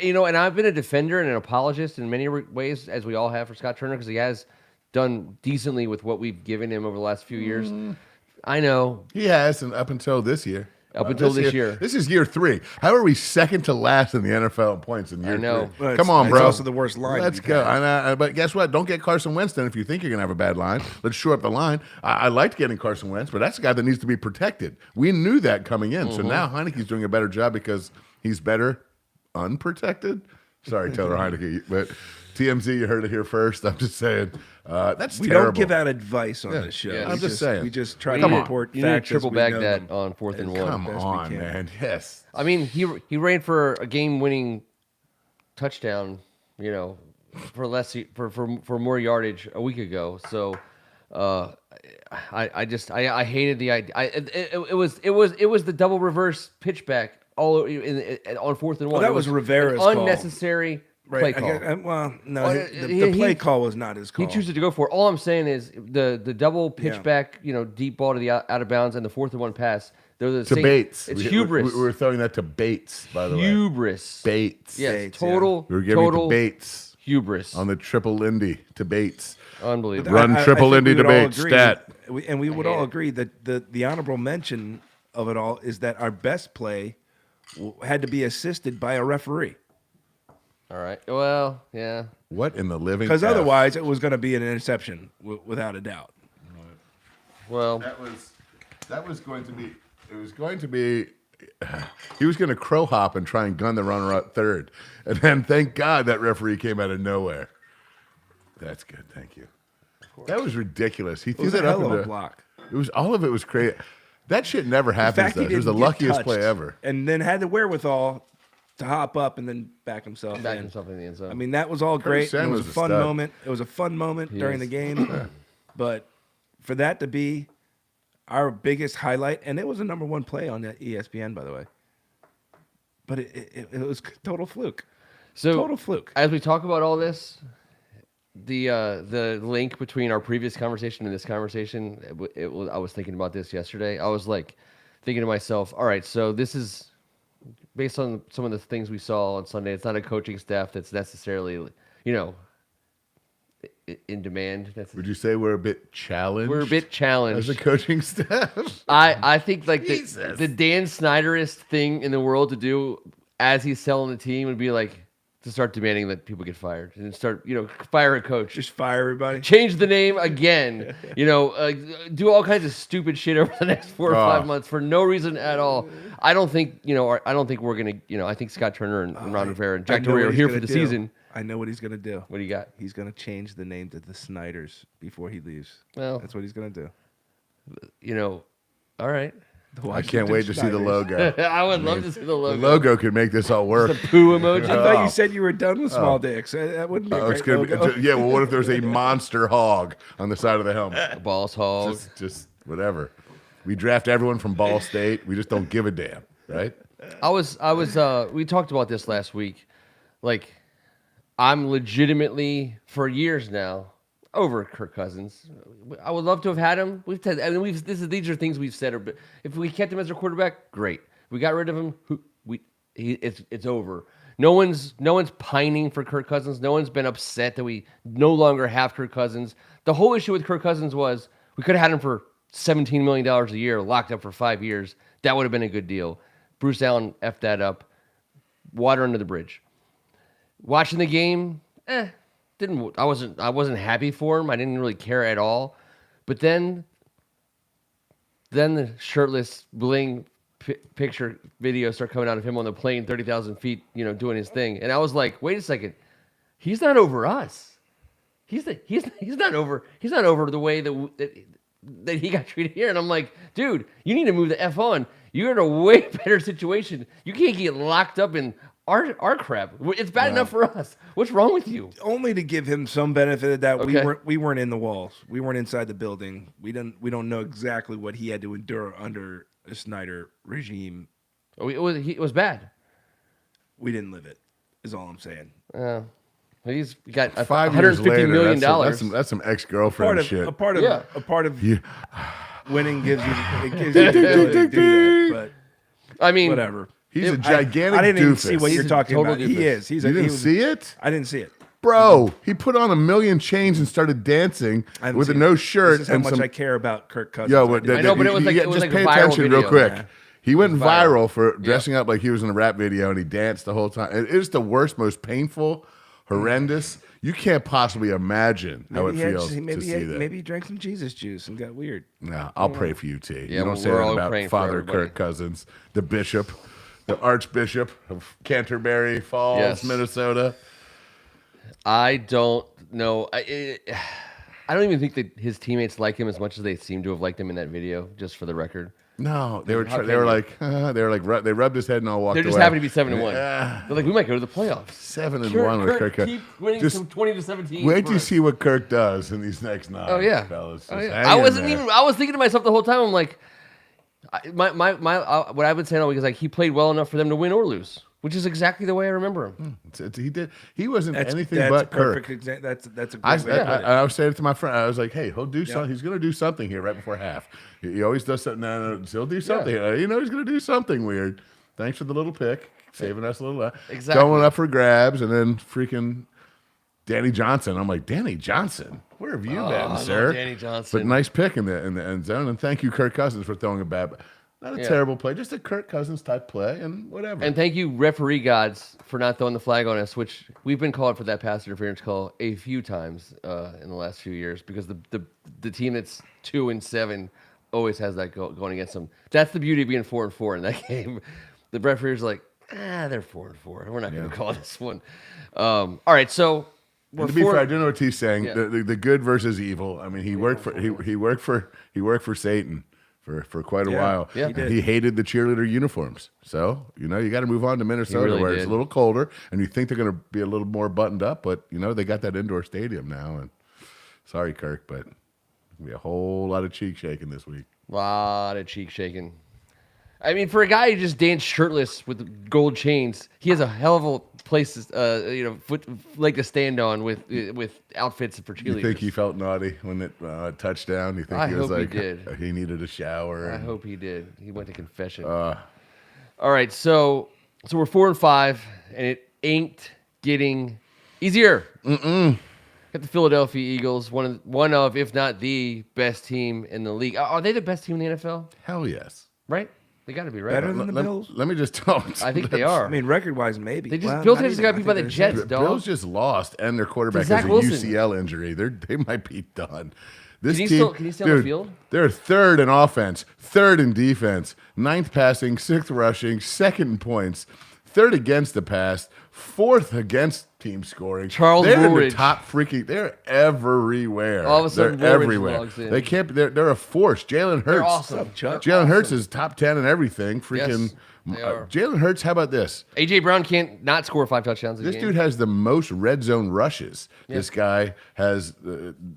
And I've been a defender and an apologist in many ways, as we all have for Scott Turner, because he has done decently with what we've given him over the last few years. I know. He has, and up until this year. Up until this year. This is year 3. How are we second to last in the NFL in points in year 3? Well, Come on, it's bro. also the worst line Let's we've go. had. But guess what? Don't get Carson Wentz then if you think you're going to have a bad line. Let's shore up the line. I liked getting Carson Wentz, but that's the guy that needs to be protected. We knew that coming in. So now Heineke's doing a better job because he's better unprotected. Sorry, Taylor Heineke. But TMZ, you heard it here first. I'm just saying. That's We terrible. don't give out advice on this show. Yeah, I'm just saying. We just try Come to on. report You need to facts. triple as we back know that them. on 4th and 1. Come best we on, can. man. Yes. I mean, he ran for a game-winning touchdown, for less for more yardage a week ago. So I hated the idea. It was the double reverse pitchback all on 4th and 1. that It was an Rivera's call. unnecessary play Right. call. Well, no, Well, the play call was not his call. He chooses to go for it. All I'm saying is the double pitch Yeah. back, deep ball to the out of bounds, and the 4th and 1 pass. They're the To same. Bates. It's We hubris. were throwing that to Bates, by the way. Hubris. Bates. Yes, Bates, total. We were giving it total to Bates hubris. on the triple Lindy to Bates. Unbelievable. Run triple think Indy we would all debate, agree stat. that- we would I hate all it. agree that the honorable mention of it all is that our best play had to be assisted by a referee, All right. Well, yeah. What in the living? because F? otherwise it was going to be an interception without a doubt. Well, that was going to be. It was going to be. He was going to crow hop and try and gun the runner up third, and then thank God that referee came out of nowhere. That's good. Thank you. That was ridiculous. He It threw was a that up hell of a into. block. It was all of it was crazy. That shit never In happens. fact, Though. he It was the didn't get luckiest play touched, ever. and then had the wherewithal to hop up and then back himself back in. himself in the end zone. I mean, that was all great. and It was Samuel's a a fun stud. moment. It was a fun moment during is. the game, but for that to be our biggest highlight, and it was a number 1 play on that ESPN, by the way. But it was total fluke. So Total fluke. As we talk about all this, the link between our previous conversation and this conversation, I was thinking about this yesterday. I was like thinking to myself, all right, so this is based on some of the things we saw on Sunday. It's not a coaching staff that's necessarily, in demand. Would you say we're a bit challenged? We're a bit challenged as a coaching staff. I think like Jesus. the Dan Snyderist thing in the world to do as he's selling the team would be like to start demanding that people get fired and start, fire a coach. Just fire everybody. Change the name again, do all kinds of stupid shit over the next 4 or 5 months for no reason at all. I don't think, I don't think we're going to, I think Scott Turner and Ron Rivera and Jack Del Rio are here for the season. I know what he's going to do. What do you got? He's going to change the name to the Snyders before he leaves. Well, that's what he's going to do. All right. I can't wait to see the logo. I would love to see the logo. The logo could make this all work. The poo emoji. I thought you said you were done with small dicks. That wouldn't be a great logo. Yeah, well, what if there's a monster hog on the side of the helmet? Balls hog. Just whatever. We draft everyone from Ball State. We just don't give a damn, right? We talked about this last week. Like, I'm legitimately, for years now, over Kirk Cousins. I would love to have had him. These are things we've said. But if we kept him as our quarterback, great. If we got rid of him, it's over. No one's pining for Kirk Cousins. No one's been upset that we no longer have Kirk Cousins. The whole issue with Kirk Cousins was we could have had him for $17 million a year, locked up for 5 years. That would have been a good deal. Bruce Allen effed that up. Water under the bridge. Watching the game, I wasn't happy for him. I didn't really care at all. But then the shirtless bling picture video start coming out of him on the plane, 30,000 feet, doing his thing, and I was like, wait a second, he's not over us. He's not over the way that he got treated here. And I'm like, dude, you need to move the F on. You're in a way better situation. You can't get locked up in our crap. It's bad enough for us. What's wrong with you? Only to give him some benefit of that. Okay. We weren't in the walls. We weren't inside the building. We don't know exactly what he had to endure under a Snyder regime. It was bad. We didn't live it. Is all I'm saying. He's got 5 years $150 later, million. that's some ex-girlfriend shit. A part of Yeah. winning gives you the ability to do that. But I mean, whatever. He's a gigantic I didn't even doofus. see what you're He's a talking total about. doofus. He is. You didn't see it? I didn't see it. Bro, he put on a million chains and started dancing I haven't with a seen no it. shirt This is how and much some. I care about Kirk Cousins. Yo, I know, but it was like just a pay viral attention real video. quick. Yeah. He went viral. viral for dressing up like he was in a rap video and he danced the whole time. It is the worst, most painful, horrendous. You can't possibly imagine how it feels to see that. Maybe he drank some Jesus juice and got weird. No, I'll pray for you, T. Yeah, You don't say we're that all about praying for Father everybody. Kirk Cousins, the bishop, the Archbishop of Canterbury Falls, Yes. Minnesota. I don't know. I don't even think that his teammates like him as much as they seem to have liked him in that video. Just for the record, No, they were How they can were you? like they rubbed his head and all walked they away. just happen to be 7-1. Yeah. They're like, we might go to the playoffs. 7-1 with Kirk. Keep winning Just some 20-17. wait till you see what Kirk does in these next 9. Oh yeah, fellas. oh, Just yeah. hang I in wasn't there. even. I was thinking to myself the whole time. I'm like, what I've been saying all week is like he played well enough for them to win or lose, which is exactly the way I remember him. He did. He wasn't anything that's but a perfect Kirk. That's a I, great way to put it. I was saying it to my friend. I was like, "Hey, he'll do something. He's going to do something here right before half. He always does something. No, he'll do something. You know, he's going to do something weird. Thanks for the little pick, saving us a little. Exactly. Going up for grabs, and then freaking Danny Johnson. I'm like, Danny Johnson, where have you I been, love sir? Danny Johnson. But nice pick in the end zone, and thank you, Kirk Cousins, for throwing a bad. Not a terrible play, just a Kirk Cousins type play, and whatever. And thank you, referee gods, for not throwing the flag on us, which we've been called for that pass interference call a few times in the last few years because the team that's 2-7 always has that going against them. That's the beauty of being 4-4 in that game. The referee's like, they're 4-4. We're not going to call this one. All right, so And to be fair, I do know what he's saying. Yeah. The good versus evil. I mean, he worked for Satan for quite a while. Yeah. He hated the cheerleader uniforms. So you got to move on to Minnesota, really where it's did. a little colder, and you think they're going to be a little more buttoned up. But they got that indoor stadium now. And sorry, Kirk, but Be a whole lot of cheek shaking this week. Lot of cheek shaking. I mean, for a guy who just danced shirtless with gold chains, he has a hell of a place, leg to stand on with outfits for cheerleaders. You think he felt naughty when it touchdown? You think I he was hope he like did. he needed a shower? I hope he did. He went to confession. Uh, All right, so we're 4-5, and it ain't getting easier. Got the Philadelphia Eagles, one of, if not the best team in the league. Are they the best team in the NFL? Hell yes. Right? They got to be right. Better than the Bills? Let me just tell you. I think they are. I mean, record-wise, maybe. They just Well, Bills not just even. got I beat by think the they're Jets, second. dog. Bills just lost, and their quarterback Zach has a Wilson. UCL injury. They might be done. This Can he team, still on the dude, field? They're third in offense, third in defense, ninth passing, sixth rushing, second in points, third against the pass, fourth against team scoring. Charles they're in the Woolridge. top freaking. They're everywhere. All of a sudden, they're Woolridge everywhere. logs in. They can't. They're a force. Jalen Hurts. They're awesome. Chuck? Jalen Hurts is top 10 in everything. Freaking Yes, they are. Jalen Hurts. How about this? A.J. Brown can't not score 5 touchdowns a This game. dude has the most red zone rushes. This guy has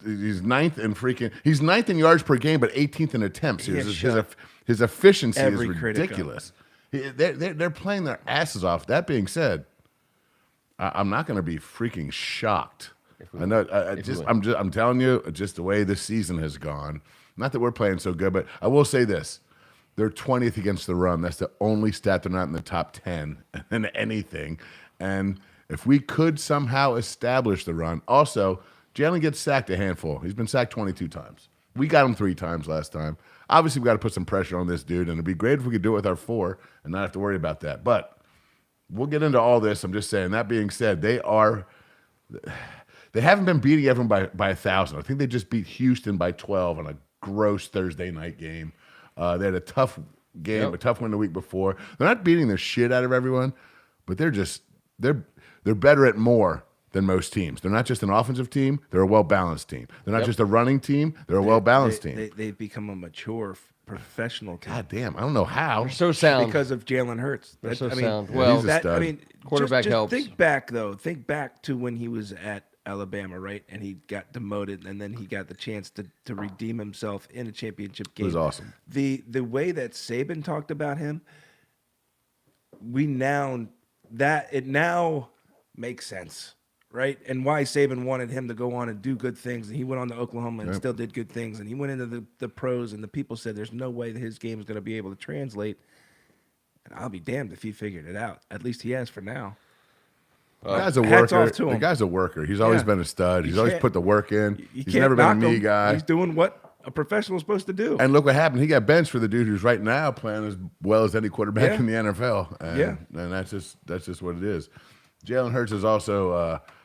he's ninth in yards per game, but 18th in attempts. He has His efficiency is every critic up. ridiculous. They're playing their asses off. That being said, I'm not going to be freaking shocked. I know. I'm telling you, just the way this season has gone. Not that we're playing so good, but I will say this. They're 20th against the run. That's the only stat they're not in the top 10 in anything. And if we could somehow establish the run, also, Jalen gets sacked a handful. He's been sacked 22 times. We got him 3 times last time. Obviously, we got to put some pressure on this dude, and it'd be great if we could do it with our 4 and not have to worry about that. But we'll get into all this. I'm just saying, that being said, they haven't been beating everyone by 1,000. I think they just beat Houston by 12 on a gross Thursday night game. They had a tough game, a tough win the week before. They're not beating the shit out of everyone, but they're better at more than most teams. They're not just an offensive team; they're a well-balanced team. They're not just a running team; they're a well-balanced team. They've become a mature professional team. God damn, I don't know how. They're so sound. Because of Jalen Hurts. They're so I mean, sound. Yeah, Well, he's a stud. Quarterback just helps. Think back, though. Think back to when he was at Alabama, right? And he got demoted, and then he got the chance to redeem himself in a championship game. It was awesome. The way that Saban talked about him, it now makes sense, right? And why Saban wanted him to go on and do good things, and he went on to Oklahoma and still did good things, and he went into the pros, and the people said there's no way that his game is going to be able to translate. And I'll be damned if he figured it out. At least he has for now. The guy's a hats worker. off to him. The guy's a worker. He's always been a stud. He's always can't- put the work in. You He's can't never been a knock me him. guy. He's doing what a professional's supposed to do. And look what happened. He got benched for the dude who's right now playing as well as any quarterback Yeah. in the NFL. And, and that's just what it is. Jalen Hurts is also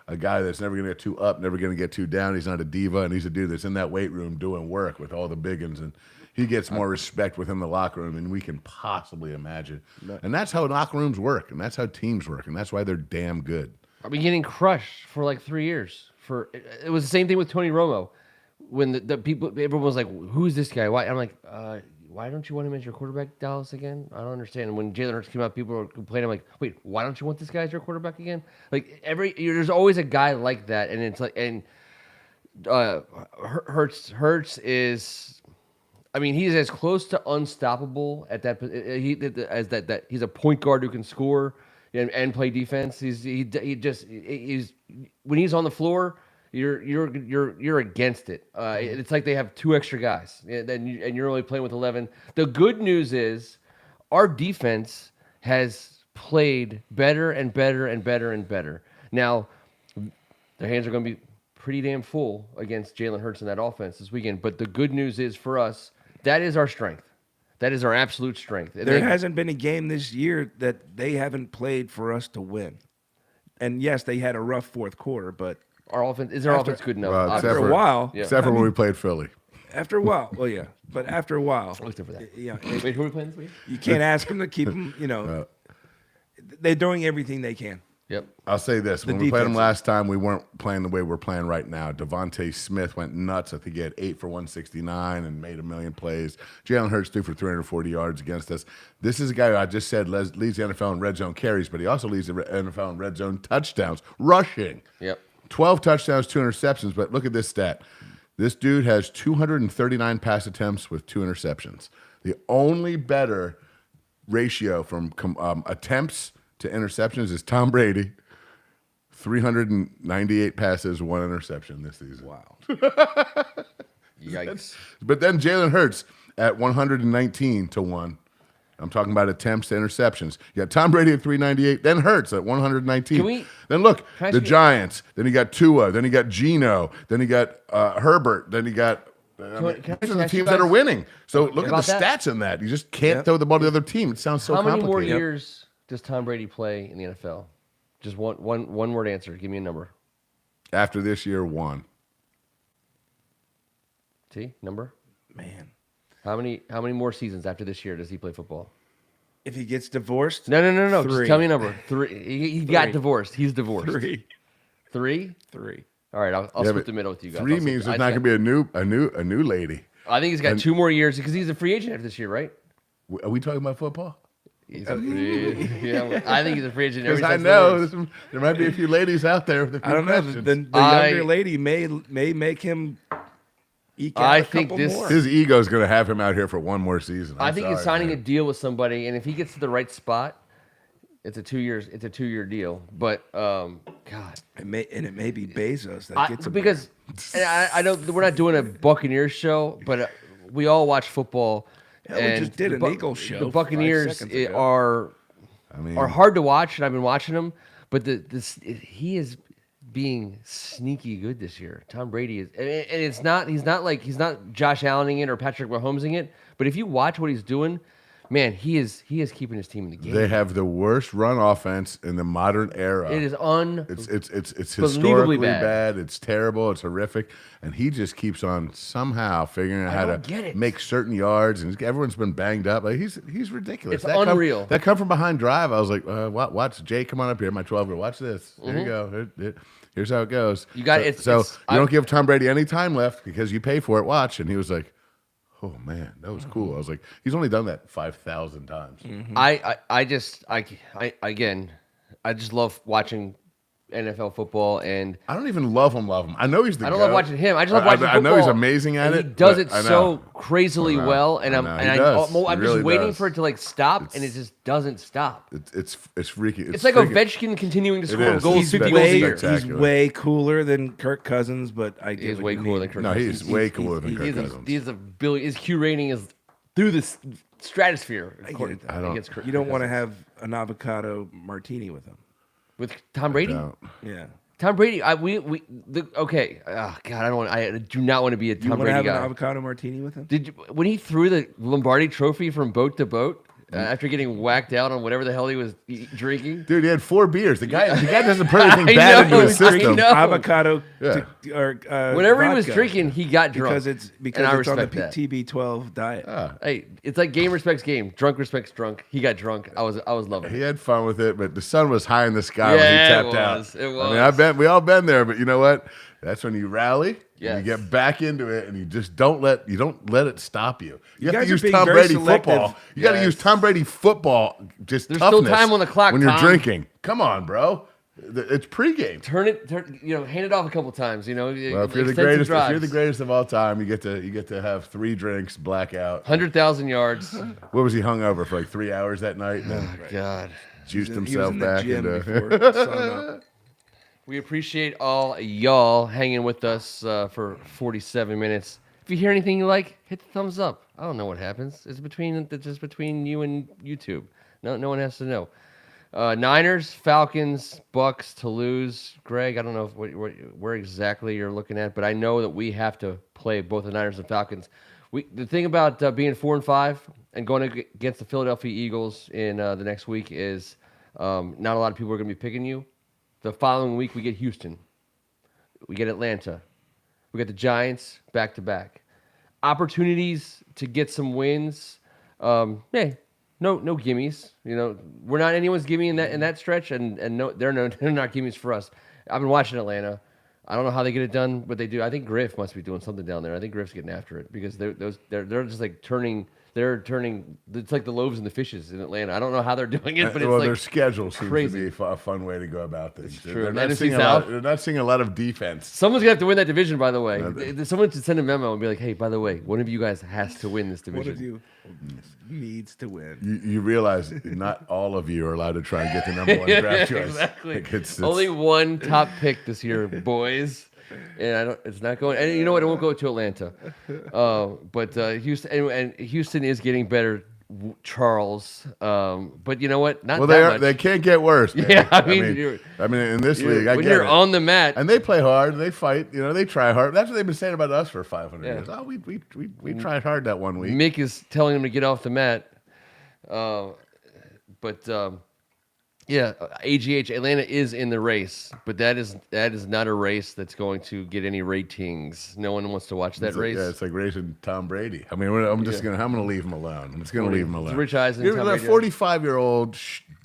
a guy that's never going to get too up, never going to get too down. He's not a diva, and he's a dude that's in that weight room doing work with all the biggins, and he gets more respect within the locker room than we can possibly imagine. And that's how locker rooms work, and that's how teams work, and that's why they're damn good. I've been getting crushed for like 3 years. It was the same thing with Tony Romo, when the people, everyone was like, "Who's this guy?" Why? I'm like, "Why don't you want him as your quarterback, Dallas again?" I don't understand. And when Jalen Hurts came out, people were complaining. I'm like, "Wait, why don't you want this guy as your quarterback again?" Like there's always a guy like that, and it's like, and Hurts is. I mean, he's as close to unstoppable at that as that he's a point guard who can score and play defense. He's when he's on the floor, you're against it. It's like they have 2 extra guys, and you're only playing with 11. The good news is our defense has played better and better and better and better. Now, their hands are going to be pretty damn full against Jalen Hurts in that offense this weekend. But the good news is for us, that is our strength. That is our absolute strength. There hasn't been a game this year that they haven't played for us to win. And yes, they had a rough fourth quarter, but our offense offense good enough. Well, after a while, Except for when we played Philly. after a while, well, yeah, but after a while, Except for that. yeah, Wait, who are we playing this week? you can't ask them to keep them. You know, they're doing everything they can. Yep. I'll say this. When we played him defense. last time, we weren't playing the way we're playing right now. Devontae Smith went nuts. I think he had 8 for 169 and made 1,000,000 plays. Jalen Hurts threw for 340 yards against us. This is a guy who I just said leads the NFL in red zone carries, but he also leads the NFL in red zone touchdowns, rushing. Yep. 12 touchdowns, 2 interceptions. But look at this stat. This dude has 239 pass attempts with 2 interceptions. The only better ratio from attempts to interceptions is Tom Brady. 398 passes, 1 interception this season. Wow. Yikes. But then Jalen Hurts at 119 to 1. I'm talking about attempts to interceptions. You got Tom Brady at 398, then Hurts at 119. Then look, the Giants. Then he got Tua. Then he got Geno. Then he got Herbert. Then he got these are the teams that are winning. So look at the stats in that. You just can't throw the ball to the other team. It sounds so complicated. How many more years does Tom Brady play in the NFL? Just one word answer. Give me a number. After this year, 1. T, number? Man. How many more seasons after this year does he play football? If he gets divorced? No. 3. Just tell me a number. 3. He got divorced. He's divorced. 3. 3? 3. All right, I'll split the middle with you guys. 3 means there's not going to be a new lady. I think he's got 2 more years because he's a free agent after this year, right? Are we talking about football? He's a free yeah, I think he's a free agent. Because I know there might be a few ladies out there with a few I don't know. questions. The younger lady may make him eke out a couple more. His ego is going to have him out here for 1 more season. I think he's signing a deal with somebody, and if he gets to the right spot, it's a 2 years. It's a 2-year deal. But God, it may be Bezos that gets him because I know we're not doing a Buccaneers show, but we all watch football. Yeah, we just did an Eagles show. The Buccaneers are hard to watch, and I've been watching them. But he is being sneaky good this year. Tom Brady is, and he's not Josh Allening it or Patrick Mahomesing it. But if you watch what he's doing, man, he is keeping his team in the game. They have the worst run offense in the modern era. It is It's historically bad. It's terrible. It's horrific, and he just keeps on somehow figuring out how to make certain yards. And everyone's been banged up. Like he's ridiculous. It's unreal. That come from behind drive. I was like, watch Jay, come on up here, my 12-year. Watch this. There you go. Here's how it goes. You don't give Tom Brady any time left because you pay for it. Watch, and he was like, oh man, that was cool. I was like, he's only done that 5,000 times. Mm-hmm. I just love watching NFL football, and I don't even love him. I know he's the. I don't love watching him. I just love watching football. I know he's amazing at it. He does it so crazily well, and I'm really just waiting for it to stop, and it just doesn't stop. It's freaky. It's like Ovechkin continuing to score goals. He's way cooler than Kirk Cousins, but he's way cooler than Kirk Cousins. He's way cooler than Kirk Cousins. He's a billion. His Q rating is through the stratosphere. You don't want to have an avocado martini with him. With Tom Brady? Yeah. Tom Brady, okay. Oh God, I do not want to be a Tom Brady guy. You want to have an avocado martini with him? When he threw the Lombardi Trophy from boat to boat after getting whacked out on whatever the hell he was drinking? Dude, he had 4 beers. The guy doesn't put anything bad into his system. Avocado or whatever he was drinking, he got drunk. Because it's on the TB12 diet. Hey, it's like game respects game. Drunk respects drunk. He got drunk. I was loving it. He had fun with it, but the sun was high in the sky when he tapped out. It was. I mean, we all been there, but you know what? That's when you rally. Yes. And you get back into it, and you just don't let it stop you. You have to use Tom Brady football. You got to use Tom Brady football. Just there's toughness still time on the clock when you're drinking. Come on, bro. It's pregame. Hand it off a couple times. Well, if you're the greatest of all time, you get to have 3 drinks, blackout, 100,000 yards. What was he hung over for? Like 3 hours that night? Oh God! Juiced himself back into. We appreciate all y'all hanging with us for 47 minutes. If you hear anything you like, hit the thumbs up. I don't know what happens. It's just between you and YouTube. No one has to know. Niners, Falcons, Bucks to lose. Greg, I don't know where exactly you're looking at, but I know that we have to play both the Niners and Falcons. The thing about being 4-5 and going against the Philadelphia Eagles in the next week is not a lot of people are going to be picking you. The following week, we get Houston. We get Atlanta. We get the Giants back-to-back. Opportunities to get some wins. No gimmies. We're not anyone's gimme in that stretch, and no, they're not gimmies for us. I've been watching Atlanta. I don't know how they get it done, but they do. I think Griff must be doing something down there. I think Griff's getting after it because they're just like turning they're turning. It's like the loaves and the fishes in Atlanta. I don't know how they're doing it, but it's well, like their schedule seems crazy. to be a fun way to go about things. true. They're not, NFC seeing a South? lot, they're not seeing a lot of defense. Someone's gonna have to win that division. By the way, someone should send a memo and be like, "Hey, by the way, one of you guys has to win this One division." of you needs to win. You realize not all of you are allowed to try and get the number one draft choice. Exactly. Like, it's Only one top pick this year, boys. And it's not going. And you know what? It won't go to Atlanta. But Houston and Houston is getting better, Charles. But you know what? Not well, that much. they can't get worse. Man. Yeah, I mean, in this league, I when get you're it. on the mat, And they play hard. They fight. They try hard. That's what they've been saying about us for 500 Yeah. years. Oh, we tried hard that one week. Mick is telling him to get off the mat. Yeah, AGH Atlanta is in the race, but that is not a race that's going to get any ratings. No one wants to watch that race. Yeah, it's like racing Tom Brady. I mean, I'm gonna leave him alone. I'm just gonna leave him alone. It's Rich Eisen. You're Tom a Brady. 45-year-old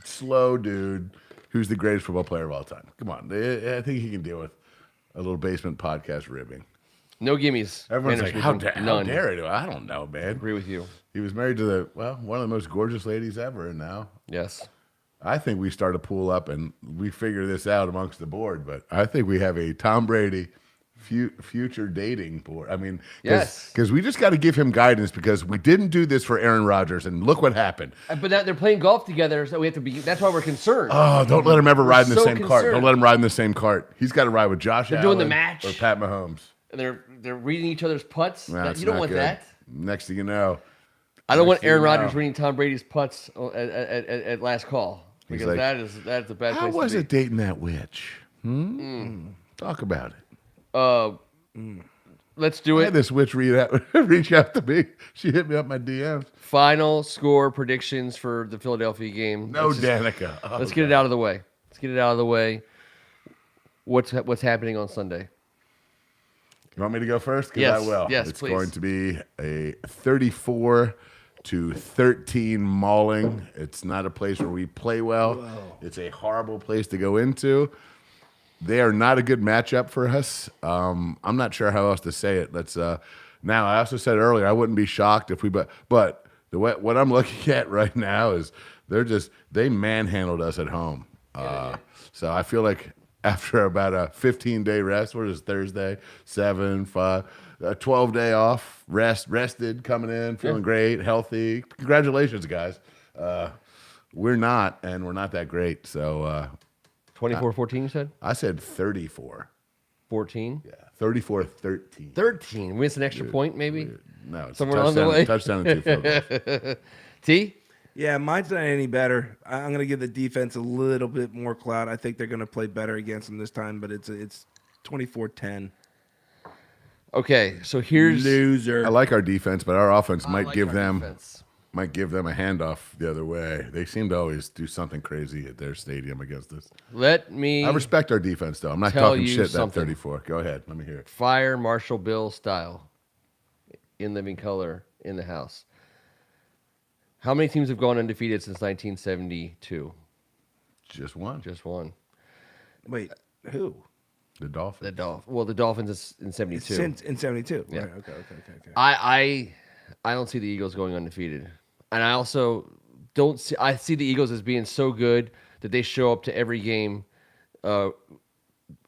slow dude who's the greatest football player of all time. Come on, I think he can deal with a little basement podcast ribbing. No gimmies. Everyone's Manners like, how speaking. dare he? I don't know, man. Agree with you. He was married to one of the most gorgeous ladies ever, and now Yes. I think we start to pool up and we figure this out amongst the board. But I think we have a Tom Brady future dating board. I mean, Yes. because we just got to give him guidance because we didn't do this for Aaron Rodgers, and look what happened. But now they're playing golf together, so we have to be. That's why we're concerned. Oh, don't let him ever ride in the so same cart. concerned. Don't let him ride in the same cart. He's got to ride with Josh They're Allen doing the match. or Pat Mahomes. And they're reading each other's putts. Nah, it's You don't not want good. that. Next thing you know, I don't want thing Aaron you know. Rodgers reading Tom Brady's putts at last call He's because like, that's a bad how place was to it be. dating that witch? Talk about it. Let's do I had it. this witch reach out to me. She hit me up my DMs. Final score predictions for the Philadelphia game. No, Let's just- Danica. Oh, Let's get it out of the way. What's happening on Sunday? You want me to go first? 'Cause Yes, I will. yes, it's please. going to be a 34-13 mauling. It's not a place where we play well. It's a horrible place to go into. They are not a good matchup for us. I'm not sure how else to say it. Now, I also said earlier I wouldn't be shocked if what I'm looking at right now is they manhandled us at home. So I feel like after about a 15-day rest, what is Thursday, 7, 5, a 12-day off, rested, coming in, feeling great, healthy. Congratulations, guys. We're not that great. So 24-14, you said? I said 34. 14? Yeah, 34-13. 13. We missed an extra point, maybe? No, it's Somewhere a along the touchdown, way. touchdown and 2 field goals. T? Yeah, mine's not any better. I'm going to give the defense a little bit more clout. I think they're going to play better against them this time, but it's 24-10. Okay, so here's... Loser. I like our defense, but our offense might like give our them defense. a handoff the other way. They seem to always do something crazy at their stadium against us. Let me I respect our defense, though. I'm not tell talking you shit something. that 34. Go ahead. Let me hear it. fire Marshall Bill style in living color in the house. How many teams have gone undefeated since 1972? Just one. Just one. Wait, who? The Dolphins. The Dolphins is in 72. Since in 72. Yeah. Right, okay. I don't see the Eagles going undefeated. And I also don't see I see the Eagles as being so good that they show up to every game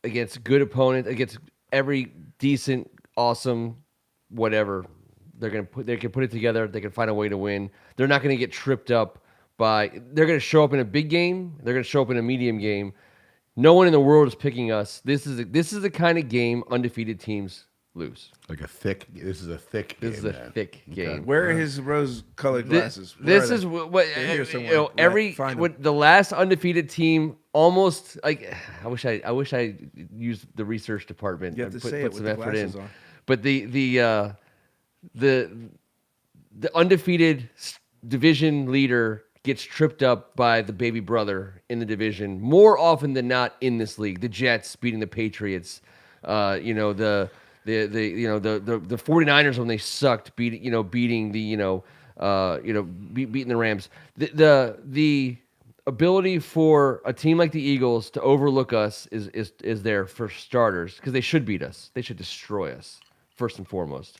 against good opponent, against every decent, awesome, whatever. They can put it together, they can find a way to win. They're not going to get tripped up they're going to show up in a big game, they're going to show up in a medium game. No one in the world is picking us. This is the kind of game undefeated teams lose. This is a thick game. This is a man. thick game. Where are his rose-colored glasses? Where This are is they? what They're here somewhere. every Find 'em. when the last undefeated team almost like I wish I used the research department. You have and to say it some with the effort glasses in. on. But the undefeated division leader gets tripped up by the baby brother in the division more often than not in this league. The Jets beating the Patriots, the 49ers when they sucked, beating the beating the Rams. The ability for a team like the Eagles to overlook us is there for starters because they should beat us. They should destroy us first and foremost.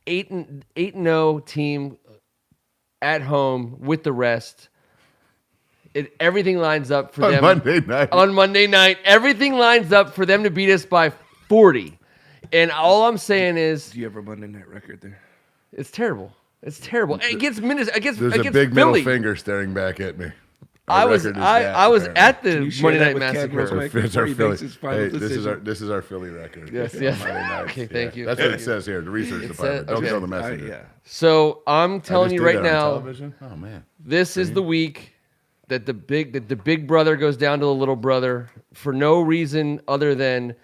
8-0 team at home with the rest. Everything lines up for them Monday night. On Monday night, everything lines up for them to beat us by 40. And all I'm saying is, Do you have a Monday night record there? it's terrible. It's terrible. Against Minnesota, There's against a big Philly. middle finger staring back at me. I was at Can you the share Monday that Night with Ken Massacre. real quick? It's our Before he Philly. makes his final Hey, decision. this is our Philly record. Yes, on yes. Monday nights. Okay, thank you. That's what it says here. The research It department. says- Don't okay. tell the messenger. Yeah. So I'm I telling just you did right that on now, television? Oh man. this is the week that the big brother goes down to the little brother for no reason other than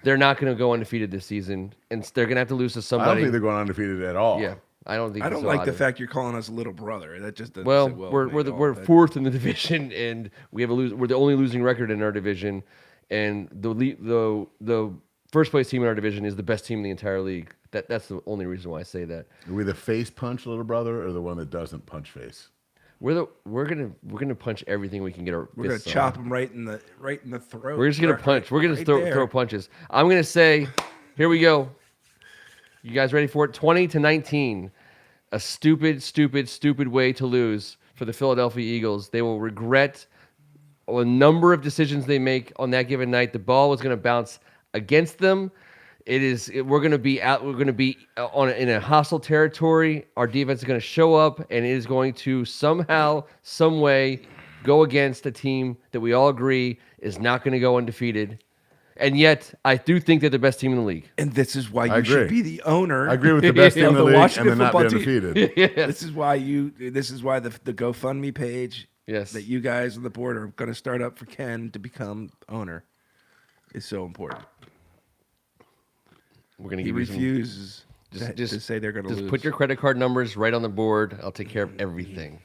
they're not going to go undefeated this season, and they're going to have to lose to I somebody. don't think they're going undefeated at all. Yeah, I don't think. I don't so like the either. fact you're calling us little brother. That just doesn't Well, sit well we're with me the, at we're all. That- fourth in the division, and we're the only losing record in our division, and the first place team in our division is the best team in the entire league. That's the only reason why I say that. Are we the face punch little brother or the one that doesn't punch face? We're gonna punch everything we can get our We're gonna fists on. chop him right in the throat. We're just gonna Right- punch. We're gonna right throw there. punches. I'm gonna say, here we go. You guys ready for it? 20-19. A stupid way to lose for the Philadelphia Eagles. They will regret a number of decisions they make on that given night. The ball is going to bounce against them. We're going to be out. We're going to be in a hostile territory. Our defense is going to show up, and it is going to somehow, some way, go against a team that we all agree is not going to go undefeated. And yet, I do think they're the best team in the league. And this is why I you should agree. be the owner. I agree with the best team in of the league Washington and then not be football team. undefeated. This is why the GoFundMe page Yes. that you guys on the board are going to start up for Ken to become owner is so important. We're going to He give you some. refuses Just to say they're going to Just lose. put your credit card numbers right on the board. I'll take care of everything.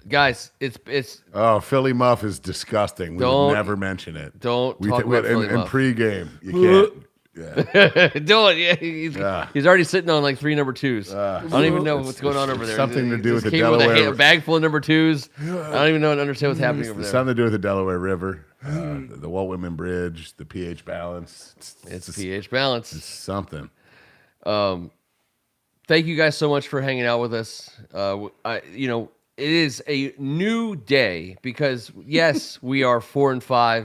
Guys, it's Oh, Philly Muff is disgusting. We Don't- would never mention it. don't talk about in, Philly in Muff. pregame. You can't. Yeah. do it. Yeah, he's already sitting on like 3 number 2s. I don't even know what's going on over there. something to He do just with the came Delaware- a bag full of number 2s. I don't even understand what's happening over It's there. something to do with the Delaware River, the Walt Whitman Bridge, the pH balance. It's pH balance. something. Thank you guys so much for hanging out with us. It is a new day because yes, we are 4-5.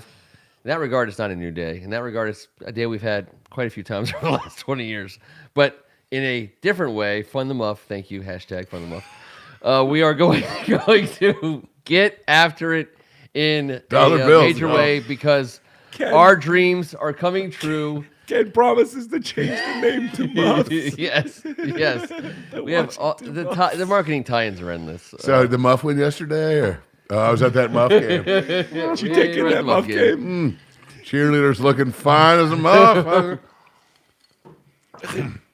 In that regard, it's not a new day. In that regard, it's a day we've had quite a few times over the last 20 years. But in a different way, Fun the Muff. Thank you. Hashtag Fun the Muff. We are going to get after it in Dollar a bills, major no. way because Ken. our dreams are coming true. Ken promises to change the name to Muff. yes. We have the marketing tie-ins are endless. So the Muff win yesterday, or I was at that Muff game. Did you take in that Muff game? Cheerleaders looking fine as a Muff.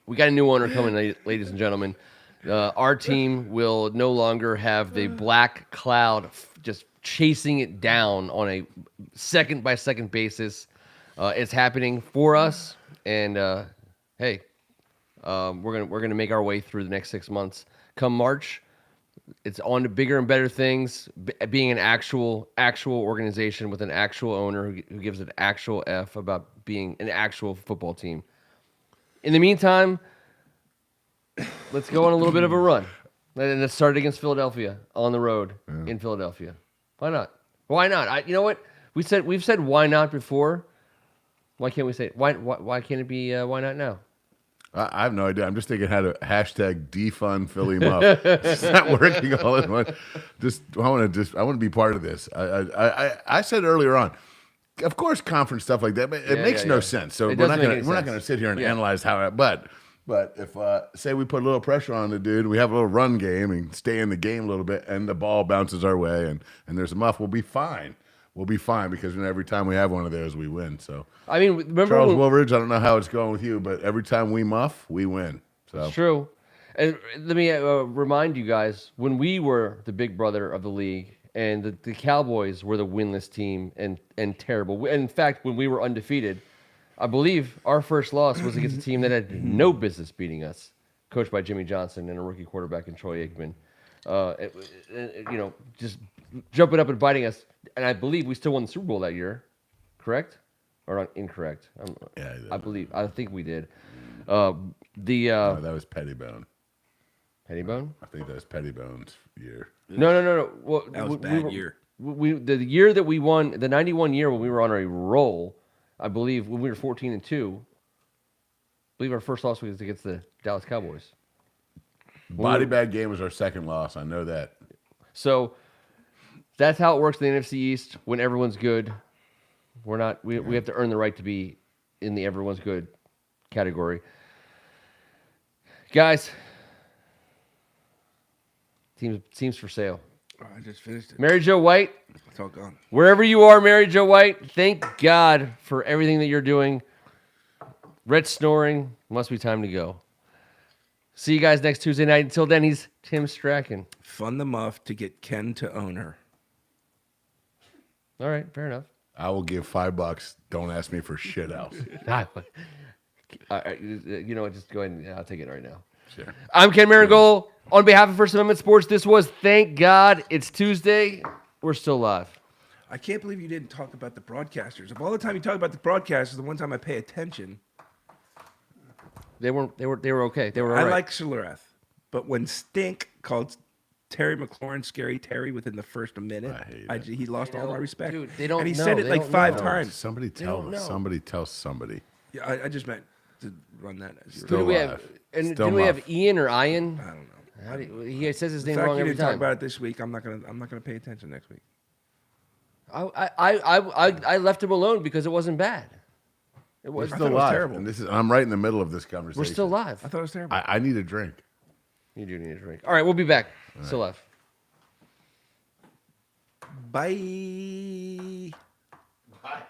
We got a new owner coming, ladies and gentlemen. Our team will no longer have the black cloud just chasing it down on a second-by-second basis. It's happening for us, and hey, we're gonna make our way through the next 6 months. Come March, it's on to bigger and better things. Being an actual organization with an actual owner who gives an actual F about being an actual football team. In the meantime, let's go on a little bit of a run, and let's start against Philadelphia on the road in Philadelphia. Why not? Why not? You know what we've said why not before. Why can't we say it? Why can't it be why not now? I have no idea. I'm just thinking how to hashtag defund Philly Muff. It's not working all in one. I want to be part of this. I said earlier on, of course, conference stuff like that, but it makes no sense. So It we're doesn't not make any going to sense. sit here and analyze how it. But if say we put a little pressure on the dude, we have a little run game and stay in the game a little bit, and the ball bounces our way, and there's a muff, we'll be fine. We'll be fine because every time we have one of those, we win. So I mean, remember Charles when, Woolridge, I don't know how it's going with you, but every time we muff, we win. So it's true. And let me remind you guys, when we were the big brother of the league and the Cowboys were the winless team and terrible. In fact, when we were undefeated, I believe our first loss was against a team that had no business beating us, coached by Jimmy Johnson and a rookie quarterback in Troy Aikman. Just jumping up and biting us. And I believe we still won the Super Bowl that year, correct? or incorrect. Yeah, I think we did. no, that was Pettibone. Pettibone? I think that was Pettibone's year. No. Well, That was a bad year. The year that we won, the 91 year when we were on a roll, I believe when we were 14-2, I believe our first loss was against the Dallas Cowboys. Body bag game was our second loss. I know that. So that's how it works in the NFC East when everyone's good. We're not. We have to earn the right to be in the everyone's good category. Guys, teams for sale. Oh, I just finished it. Mary Jo White, It's all gone. wherever you are, Mary Jo White, thank God for everything that you're doing. Rhett snoring. Must be time to go. See you guys next Tuesday night. Until then, he's Tim Strachan. Fund the muff to get Ken to own her. All right, fair enough. I will give $5. Don't ask me for shit else. You know what? Just go ahead and I'll take it right now. Sure. I'm Ken Marigold. On behalf of First Amendment Sports, this was Thank God It's Tuesday. We're still live. I can't believe you didn't talk about the broadcasters. Of all the time you talk about the broadcasters, the one time I pay attention. They were okay. They were all I right. like Schlereth, but when Stink called Terry McLaurin Scary Terry within the first minute, I hate he lost all my respect. Dude, they don't And he know. said it They like don't 5 know. times. Somebody don't know. tell somebody. Yeah, I just meant to run that as your. Still Who do we alive. have? And Still do we have muff. Ian or Ian? I don't know. How do you, he says his The name fact wrong you every didn't talk time. about it this week, I'm not gonna pay attention next week. I left him alone because it wasn't bad. It We're was. thought still it was live. terrible. And I'm right in the middle of this conversation. We're still live. I thought it was terrible. I need a drink. You do need a drink. All right, we'll be back. Still live. Bye. Bye.